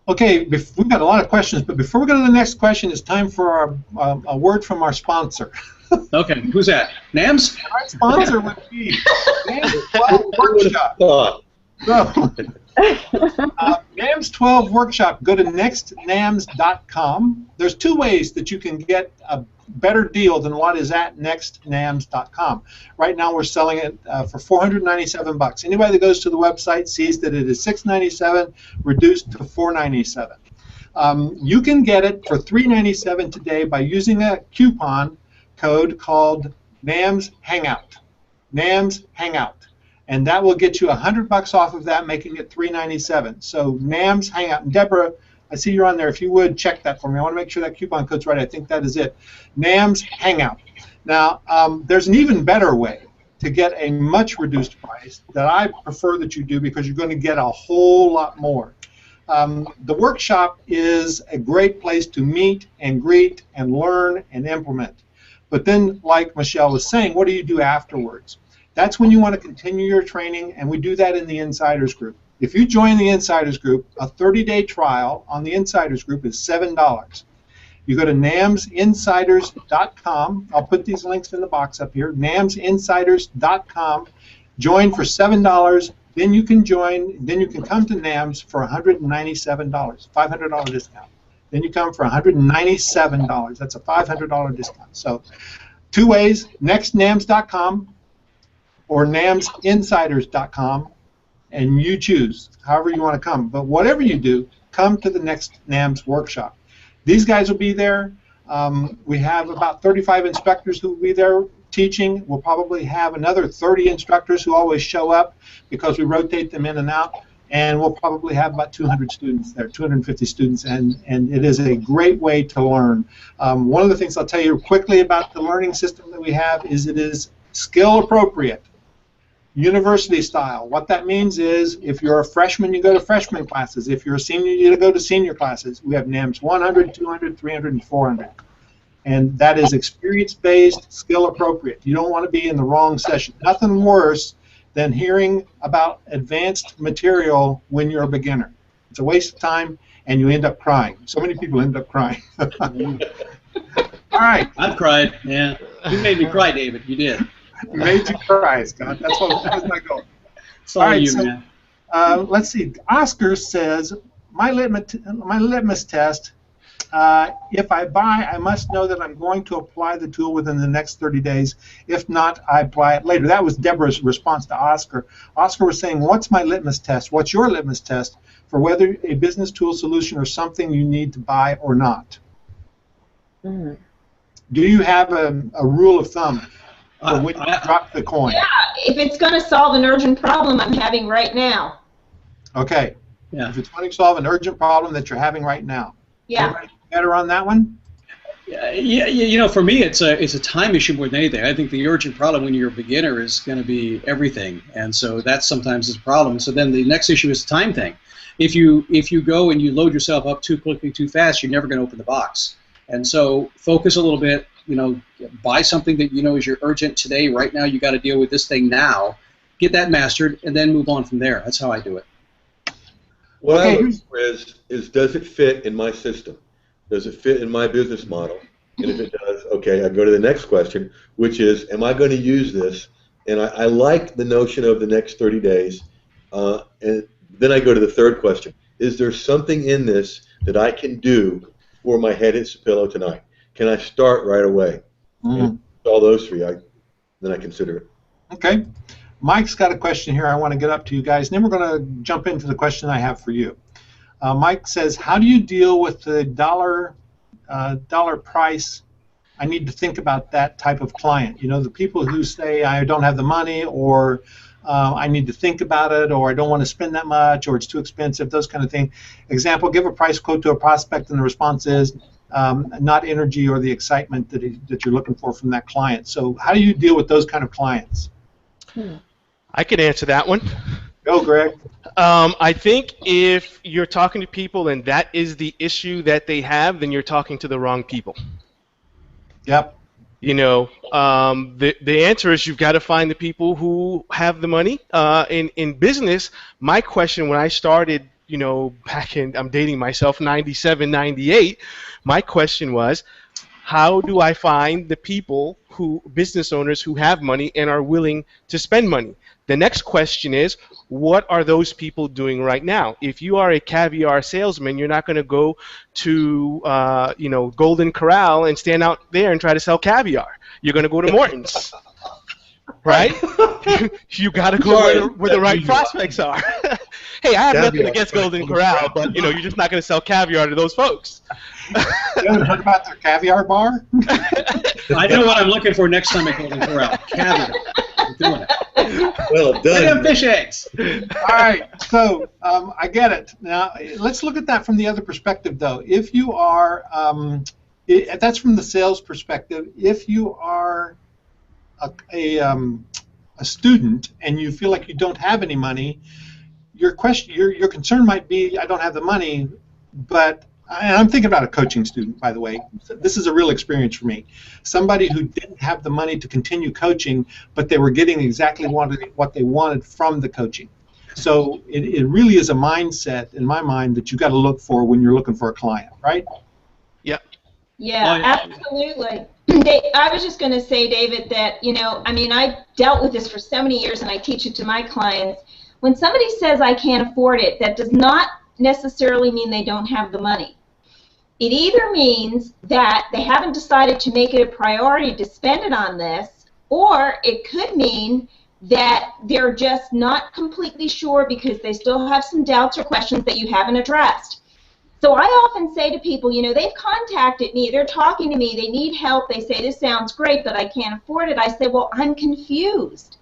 Okay, we've got a lot of questions, but before we go to the next question, it's time for a word from our sponsor. Okay, who's that? NAMS? Our sponsor would be NAMS12 Workshop. NAMS12 Workshop. Go to nextnams.com. There's two ways that you can get a better deal than what is at nextnams.com. Right now we're selling it for $497. Anybody that goes to the website sees that it is $697 reduced to $497. You can get it for $397 today by using a coupon code called NAMS Hangout. NAMS Hangout. And that will get you $100 off of that, making it $397. So NAMS Hangout. And Deborah, I see you're on there. If you would, check that for me. I want to make sure that coupon code's right. I think that is it. NAMS Hangout. Now, there's an even better way to get a much reduced price that I prefer that you do because you're going to get a whole lot more. The workshop is a great place to meet and greet and learn and implement. But then, like Michelle was saying, what do you do afterwards? That's when you want to continue your training, and we do that in the Insiders Group. If you join the Insiders Group, a 30-day trial on the Insiders Group is $7. You go to namsinsiders.com. I'll put these links in the box up here. namsinsiders.com. Join for $7. Then you can join. Then you can come to NAMS for $197, $500 discount. Then you come for $197. That's a $500 discount. So, two ways: nextnams.com. or namsinsiders.com, and you choose however you want to come. But whatever you do, come to the next NAMS workshop. These guys will be there. We have about 35 instructors who will be there teaching. We'll probably have another 30 instructors who always show up because we rotate them in and out. And we'll probably have about 200 students there, 250 students, and it is a great way to learn. One of the things I'll tell you quickly about the learning system that we have is it is skill appropriate. University style. What that means is if you're a freshman, you go to freshman classes. If you're a senior, you go to senior classes. We have NAMS 100, 200, 300, and 400. And that is experience-based, skill appropriate. You don't want to be in the wrong session. Nothing worse than hearing about advanced material when you're a beginner. It's a waste of time, and you end up crying. So many people end up crying. All right. I've cried, yeah. You made me cry, David. You did. Made you cry, Scott. That was my goal. It's all right, you, so, man. Let's see. Oscar says, my litmus test, if I buy, I must know that I'm going to apply the tool within the next 30 days. If not, I apply it later. That was Deborah's response to Oscar. Oscar was saying, what's my litmus test? What's your litmus test for whether a business tool solution or something you need to buy or not? Mm. Do you have a rule of thumb? Or when you drop the coin? Yeah, if it's going to solve an urgent problem I'm having right now. Okay. Yeah. If it's wanting to solve an urgent problem that you're having right now. Yeah. Anybody better on that one? Yeah, you know, for me, it's a time issue more than anything. I think the urgent problem when you're a beginner is going to be everything, and so that's sometimes is a problem. So then the next issue is the time thing. If you go and you load yourself up too quickly, too fast, you're never going to open the box. And so focus a little bit. You know, buy something that you know is your urgent today. Right now, you got to deal with this thing now. Get that mastered, and then move on from there. That's how I do it. What I look for is does it fit in my system? Does it fit in my business model? And if it does, okay, I go to the next question, which is, am I going to use this? And I like the notion of the next 30 days. And then I go to the third question. Is there something in this that I can do before my head hits the pillow tonight? Can I start right away? And all those three, then I consider it. Okay. Mike's got a question here I want to get up to you guys, and then we're going to jump into the question I have for you. Mike says, how do you deal with the dollar price? I need to think about that type of client. You know, the people who say, I don't have the money, or I need to think about it, or I don't want to spend that much, or it's too expensive, those kind of things. Example, give a price quote to a prospect, and the response is not energy or the excitement that you're looking for from that client. So how do you deal with those kind of clients? I could answer that one. Go, Greg. I think if you're talking to people and that is the issue that they have, then you're talking to the wrong people. Yep. You know, the answer is you've got to find the people who have the money. In business, my question when I started, you know, back in, I'm dating myself, 97, 98, my question was, how do I find the people business owners who have money and are willing to spend money? The next question is, what are those people doing right now? If you are a caviar salesman, you're not going to go to, you know, Golden Corral and stand out there and try to sell caviar. You're going to go to Morton's, right? You got to go where the right prospects are. Hey, I have nothing against Golden Corral, but you know, you're just not going to sell caviar to those folks. You haven't heard about their caviar bar? I know what I'm looking for next time at Golden Corral. Caviar. I'm doing it. Well done. Bring them fish eggs. All right, so I get it. Now, let's look at that from the other perspective, though. If you are, that's from the sales perspective. If you are a student and you feel like you don't have any money, your concern might be, I don't have the money, but and I'm thinking about a coaching student, by the way. This is a real experience for me. Somebody who didn't have the money to continue coaching, but they were getting exactly what they wanted from the coaching. So it really is a mindset, in my mind, that you got to look for when you're looking for a client, right? Yeah. Yeah, absolutely. I was just going to say, David, that, you know, I mean, I've dealt with this for so many years, and I teach it to my clients. When somebody says, I can't afford it, that does not necessarily mean they don't have the money. It either means that they haven't decided to make it a priority to spend it on this, or it could mean that they're just not completely sure because they still have some doubts or questions that you haven't addressed. So I often say to people, you know, they've contacted me, they're talking to me, they need help, they say, this sounds great, but I can't afford it. I say, well, I'm confused.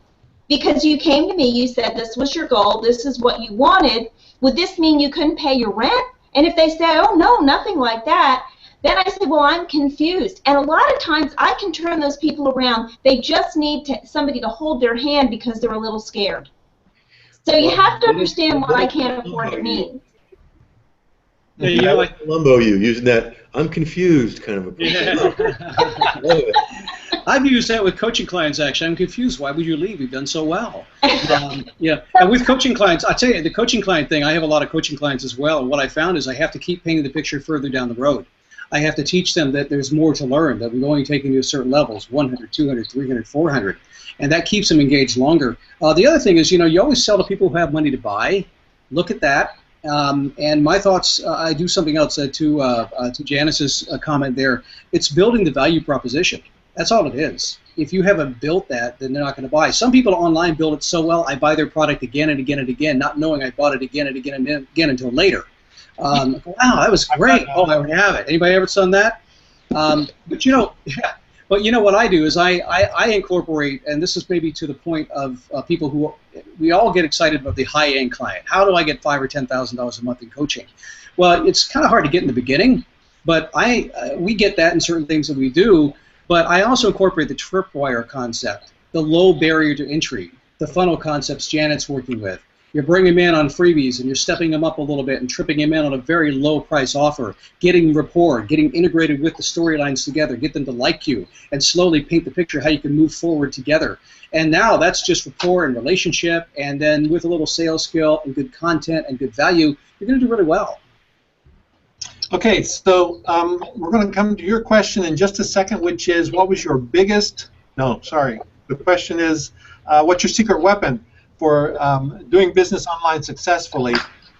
Because you came to me, you said this was your goal, this is what you wanted. Would this mean you couldn't pay your rent? And if they say, oh, no, nothing like that, then I say, well, I'm confused. And a lot of times I can turn those people around. They just need somebody to hold their hand because they're a little scared. So you have to understand what I can't afford it means. Yeah, you know, like Columbo, using that I'm confused kind of approach. Yeah. I've used that with coaching clients, actually. I'm confused. Why would you leave? You've done so well. Yeah. And with coaching clients, I tell you, the coaching client thing, I have a lot of coaching clients as well. And what I found is I have to keep painting the picture further down the road. I have to teach them that there's more to learn, that we're only taking you to certain levels, 100, 200, 300, 400. And that keeps them engaged longer. The other thing is, you know, you always sell to people who have money to buy. Look at that. And my thoughts, I do something else to Janice's comment there. It's building the value proposition. That's all it is. If you haven't built that, then they're not going to buy. Some people online build it so well, I buy their product again and again and again, not knowing I bought it again and again and again until later. Wow, that was great. Oh, I would have it. Anybody ever done that? But you know, But you know what I do is I incorporate, and this is maybe to the point of people who, we all get excited about the high-end client. How do I get $5,000 or $10,000 a month in coaching? Well, it's kind of hard to get in the beginning, but we get that in certain things that we do. But I also incorporate the tripwire concept, the low barrier to entry, the funnel concepts Janet's working with. You're bringing them in on freebies, and you're stepping them up a little bit and tripping them in on a very low price offer, getting rapport, getting integrated with the storylines together, get them to like you, and slowly paint the picture how you can move forward together. And now that's just rapport and relationship, and then with a little sales skill and good content and good value, you're going to do really well. Okay, so we're going to come to your question in just a second, which is, what was your biggest, no, sorry, the question is, what's your secret weapon for doing business online successfully?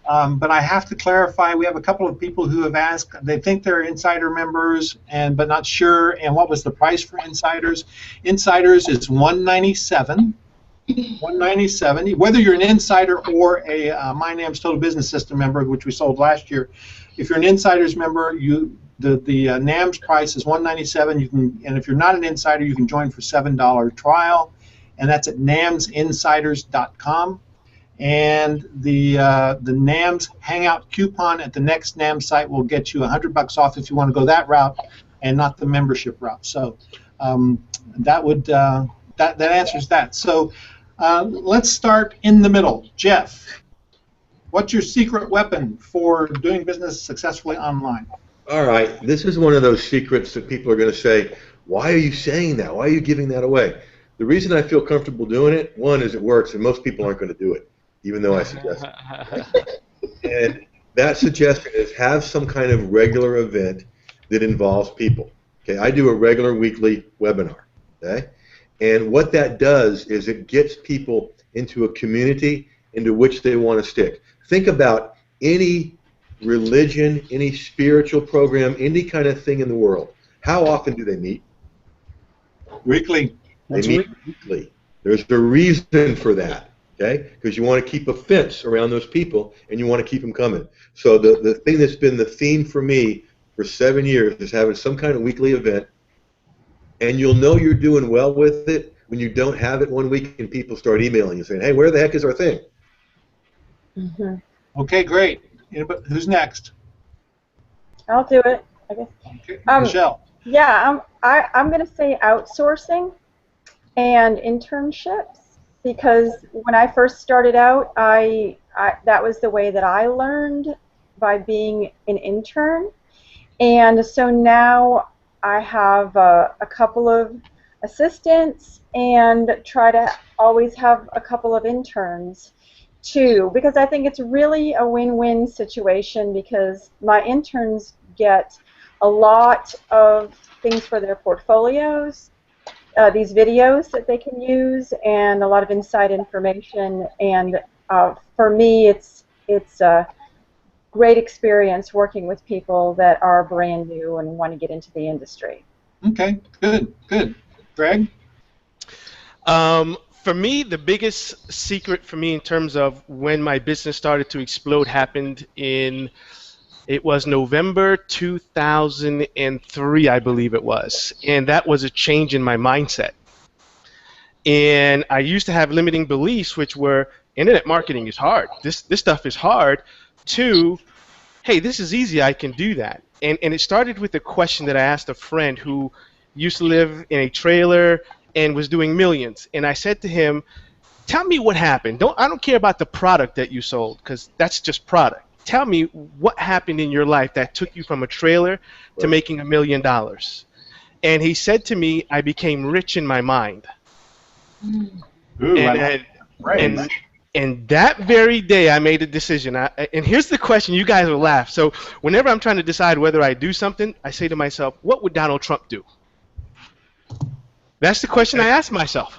But I have to clarify, we have a couple of people who have asked, they think they're insider members, but not sure, and what was the price for insiders? Insiders is $197. $197. Whether you're an insider or a My NAMS Total Business System member, which we sold last year, if you're an insiders member, the NAMS price is $197. You can, and if you're not an insider, you can join for $7 trial, and that's at namsinsiders.com. And the NAMS Hangout coupon at the next NAMS site will get you $100 off if you want to go that route and not the membership route. So that would that answers that. So let's start in the middle. Jeff, what's your secret weapon for doing business successfully online? All right, this is one of those secrets that people are going to say, why are you saying that? Why are you giving that away? The reason I feel comfortable doing it, one, is it works, and most people aren't going to do it, even though I suggest it. And that suggestion is have some kind of regular event that involves people. Okay, I do a regular weekly webinar. Okay, and what that does is it gets people into a community into which they want to stick. Think about any religion, any spiritual program, any kind of thing in the world. How often do they meet? Weekly. They meet weekly. There's a reason for that, okay? Because you want to keep a fence around those people, and you want to keep them coming. So the thing that's been the theme for me for 7 years is having some kind of weekly event, and you'll know you're doing well with it when you don't have it one week and people start emailing you saying, hey, where the heck is our thing? Mm-hmm. Okay, great. Who's next? I'll do it, I guess. Okay. Michelle. Yeah, I'm going to say outsourcing and internships, because when I first started out, that was the way that I learned, by being an intern. And so now I have a couple of assistants and try to always have a couple of interns too, because I think it's really a win-win situation, because my interns get a lot of things for their portfolios, these videos that they can use, and a lot of inside information. And for me, it's a great experience working with people that are brand new and want to get into the industry. Okay, good, good. Greg? For me, the biggest secret for me in terms of when my business started to explode happened in, it was November 2003, I believe it was. And that was a change in my mindset. And I used to have limiting beliefs, which were, internet marketing is hard. This stuff is hard. To, hey, this is easy, I can do that. And it started with a question that I asked a friend who used to live in a trailer and was doing millions. And I said to him, tell me what happened. I don't care about the product that you sold, because that's just product. Tell me what happened in your life that took you from a trailer to making $1 million. And he said to me, I became rich in my mind. Ooh, and that very day I made a decision. And here's the question, you guys will laugh. So whenever I'm trying to decide whether I do something, I say to myself, what would Donald Trump do? That's the question I ask myself.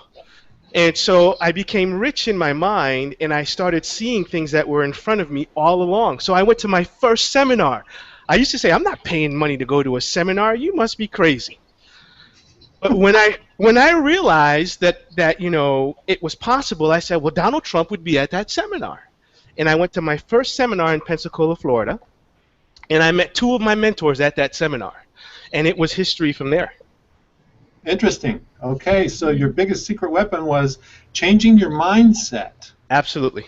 And so I became rich in my mind, and I started seeing things that were in front of me all along. So I went to my first seminar. I used to say, I'm not paying money to go to a seminar. You must be crazy. But when I realized that you know, it was possible, I said, well, Donald Trump would be at that seminar. And I went to my first seminar in Pensacola, Florida, and I met 2 of my mentors at that seminar. And it was history from there. Interesting. Okay, so your biggest secret weapon was changing your mindset. Absolutely.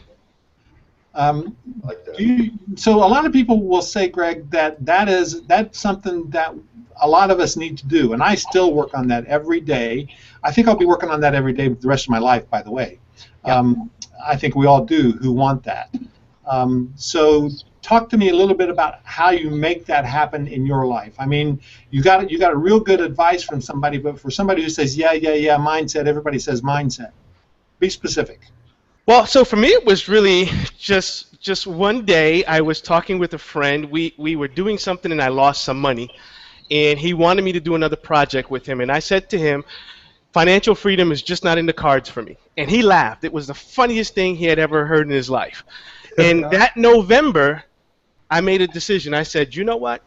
Like that. So a lot of people will say, Greg, that's something that a lot of us need to do, and I still work on that every day. I think I'll be working on that every day the rest of my life, by the way. I think we all do who want that. So talk to me a little bit about how you make that happen in your life. I mean, you got a real good advice from somebody, but for somebody who says, yeah, mindset, everybody says mindset. Be specific. Well, so for me, it was really just one day. I was talking with a friend. We were doing something, and I lost some money, and he wanted me to do another project with him. And I said to him, financial freedom is just not in the cards for me. And he laughed. It was the funniest thing he had ever heard in his life. And that November, I made a decision. I said, you know what?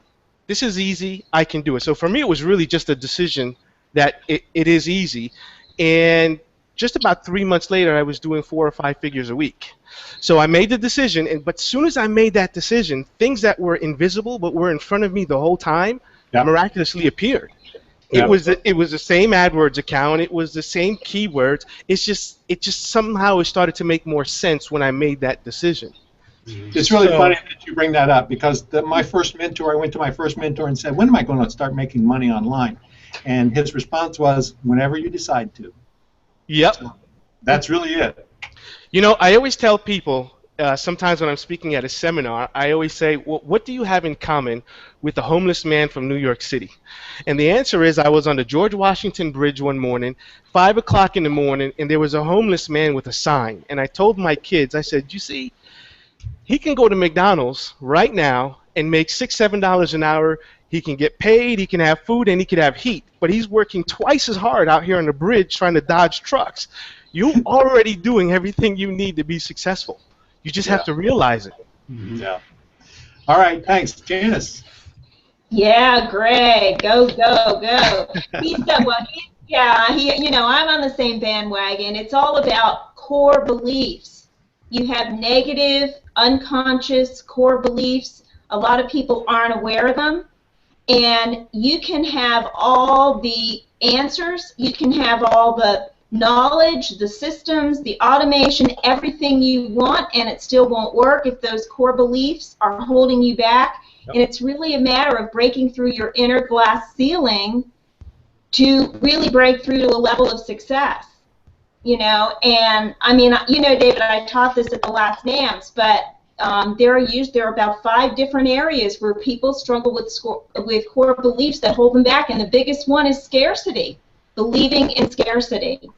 This is easy. I can do it. So for me, it was really just a decision that it is easy. And just about 3 months later, I was doing 4 or 5 figures a week. So I made the decision, but as soon as I made that decision, things that were invisible but were in front of me the whole time miraculously appeared. It was the same AdWords account. It was the same keywords. It just somehow it started to make more sense when I made that decision. It's really funny that you bring that up, because my first mentor, I went to my first mentor and said, when am I going to start making money online? And his response was, whenever you decide to. Yep. So that's really it. You know, I always tell people, sometimes when I'm speaking at a seminar, I always say, well, what do you have in common with the homeless man from New York City? And the answer is, I was on the George Washington Bridge one morning, 5 o'clock in the morning, and there was a homeless man with a sign. And I told my kids, I said, you see, he can go to McDonald's right now and make $6, $7 an hour. He can get paid, he can have food, and he can have heat. But he's working twice as hard out here on the bridge trying to dodge trucks. You're already doing everything you need to be successful. You just have to realize it. Yeah. All right, thanks. Janice. Yeah, Greg, go. I'm on the same bandwagon. It's all about core beliefs. You have negative, unconscious core beliefs. A lot of people aren't aware of them. And you can have all the answers, you can have all the knowledge, the systems, the automation, everything you want, and it still won't work if those core beliefs are holding you back. And it's really a matter of breaking through your inner glass ceiling to really break through to a level of success. And I mean, David, I taught this at the last NAMS, but there are about 5 different areas where people struggle with core beliefs that hold them back, and the biggest one is scarcity, believing in scarcity.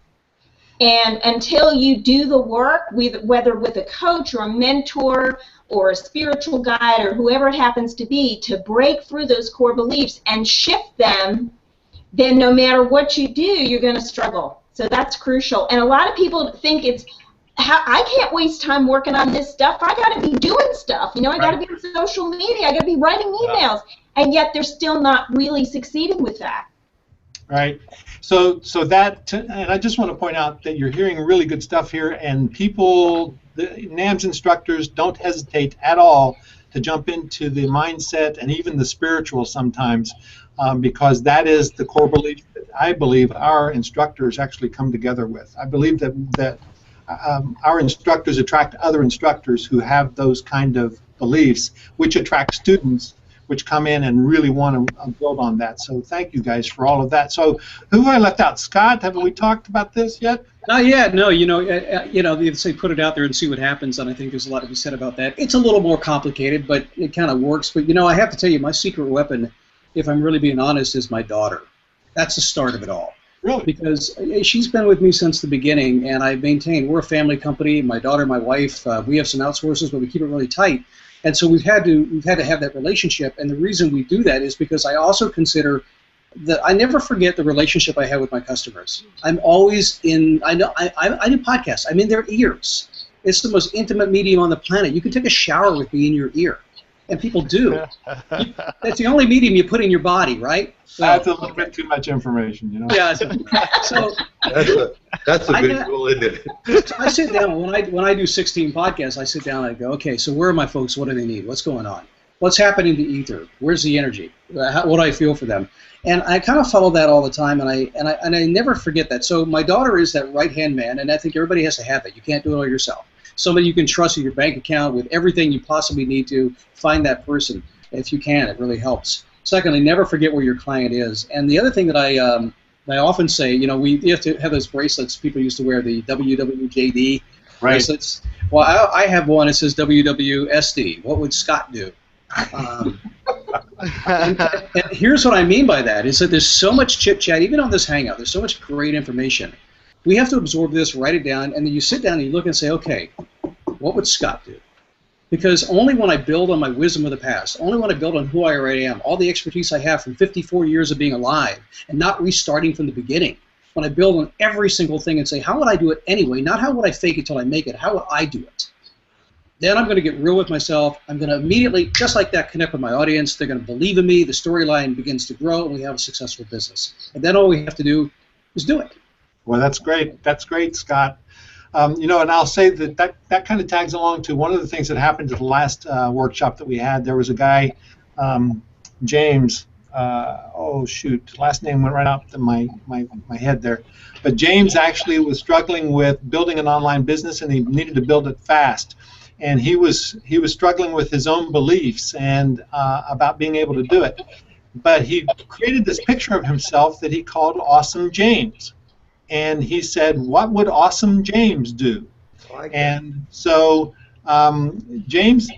And until you do the work, whether with a coach or a mentor or a spiritual guide or whoever it happens to be, to break through those core beliefs and shift them, then no matter what you do, you're going to struggle. So that's crucial. And a lot of people think I can't waste time working on this stuff. I got to be doing stuff. I got to be on social media. I got to be writing emails. And yet they're still not really succeeding with that. Right. So that, and I just want to point out that you're hearing really good stuff here, and people, the NAMS instructors, don't hesitate at all to jump into the mindset and even the spiritual sometimes, because that is the core belief that I believe our instructors actually come together with. I believe that our instructors attract other instructors who have those kind of beliefs, which attract students which come in and really want to build on that. So thank you guys for all of that. So who have I left out? Scott, have we talked about this yet? Not yet. No. They say put it out there and see what happens, and I think there's a lot to be said about that. It's a little more complicated, but it kind of works. But I have to tell you, my secret weapon, if I'm really being honest, is my daughter. That's the start of it all. Really? Because she's been with me since the beginning, and I maintain we're a family company. My daughter, my wife, we have some outsources, but we keep it really tight. And so we've had to have that relationship, and the reason we do that is because I also consider that I never forget the relationship I have with my customers. I'm always in. I do podcasts. I'm in their ears. It's the most intimate medium on the planet. You can take a shower with me in your ear, and people do. That's the only medium you put in your body, right? So, that's a little bit too much information, Yeah. So that's a visual, isn't it? I sit down when I do 16 podcasts. I sit down and I go, okay, so where are my folks? What do they need? What's going on? What's happening to ether? Where's the energy? What do I feel for them? And I kind of follow that all the time, and I never forget that. So my daughter is that right-hand man, and I think everybody has to have that. You can't do it all yourself. Somebody you can trust with your bank account, with everything you possibly need to. Find that person if you can. It really helps. Secondly, never forget where your client is. And the other thing that I often say, you know, you have to have those bracelets people used to wear, the WWJD bracelets. Well, I have one that says WWSD. What would Scott do? And here's what I mean by that, is that there's so much chit-chat, even on this Hangout, there's so much great information. We have to absorb this, write it down, and then you sit down and you look and say, okay, what would Scott do? Because only when I build on my wisdom of the past, only when I build on who I already am, all the expertise I have from 54 years of being alive and not restarting from the beginning, when I build on every single thing and say, how would I do it anyway? Not how would I fake it till I make it, how would I do it? Then I'm going to get real with myself. I'm going to immediately, just like that, connect with my audience. They're going to believe in me. The storyline begins to grow, and we have a successful business. And then all we have to do is do it. Well, that's great. That's great, Scott. You know, and I'll say that kind of tags along to one of the things that happened at the last workshop that we had. There was a guy, James. Oh shoot, last name went right out to my head there. But James actually was struggling with building an online business, and he needed to build it fast. And he was struggling with his own beliefs and about being able to do it. But he created this picture of himself that he called Awesome James. And he said, what would Awesome James do? And so James,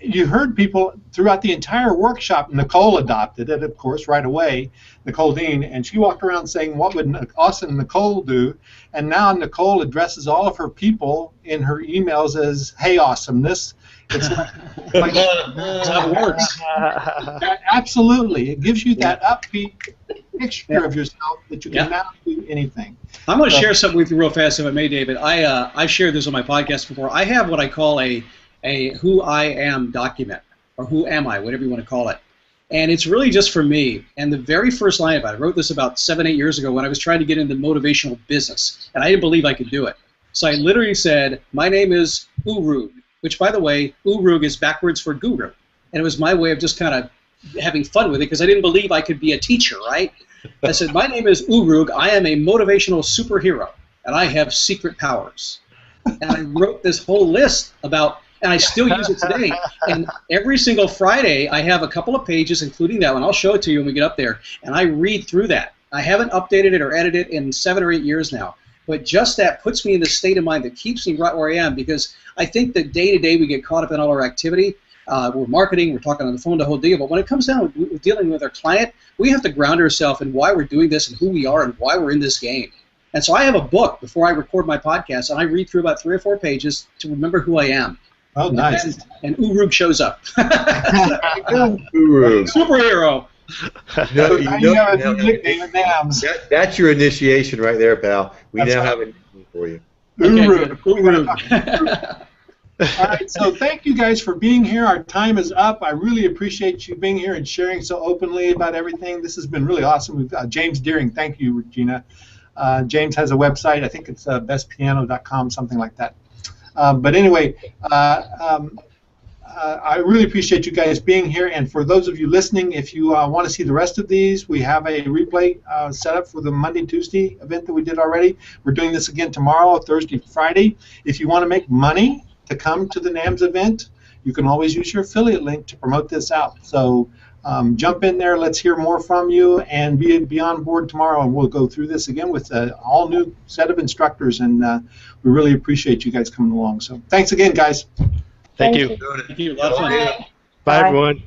you heard people throughout the entire workshop. Nicole adopted it, of course, right away, Nicole Dean, and she walked around saying, what would Awesome Nicole do? And now Nicole addresses all of her people in her emails as, hey, awesomeness. It's like That's how it works. Absolutely. It gives you that upbeat picture of yourself that you can now do anything. I'm going to share something with you real fast, if I may, David. I've shared this on my podcast before. I have what I call a who I am document, or who am I, whatever you want to call it. And it's really just for me. And the very first line about it, I wrote this about 7-8 years ago when I was trying to get into motivational business, and I didn't believe I could do it. So I literally said, my name is Urug, which, by the way, Urug is backwards for guru. And it was my way of just kind of having fun with it, because I didn't believe I could be a teacher, right? I said, my name is Urug, I am a motivational superhero, and I have secret powers. And I wrote this whole list about, and I still use it today. And every single Friday, I have a couple of pages, including that one. I'll show it to you when we get up there. And I read through that. I haven't updated it or edited it in 7 or 8 years now. But just that puts me in the state of mind that keeps me right where I am, because I think that day to day we get caught up in all our activity. We're marketing, we're talking on the phone, the whole deal. But when it comes down to dealing with our client, we have to ground ourselves in why we're doing this and who we are and why we're in this game. And so I have a book before I record my podcast, and I read through about 3 or 4 pages to remember who I am. Oh, nice. And Urug shows up. Urug. Superhero. That's your initiation right there, pal. We now have a name for you. Urug. All right, so thank you guys for being here. Our time is up. I really appreciate you being here and sharing so openly about everything. This has been really awesome. We've got James Deering. Thank you, Regina. James has a website. I think it's bestpiano.com, something like that. But anyway, I really appreciate you guys being here. And for those of you listening, if you want to see the rest of these, we have a replay set up for the Monday and Tuesday event that we did already. We're doing this again tomorrow, Thursday, Friday. If you want to make money to come to the NAMS event, you can always use your affiliate link to promote this out. So jump in there. Let's hear more from you, and be on board tomorrow, and we'll go through this again with an all-new set of instructors, and we really appreciate you guys coming along. So thanks again, guys. Thank you. Thank you. A lot of fun. Bye, everyone.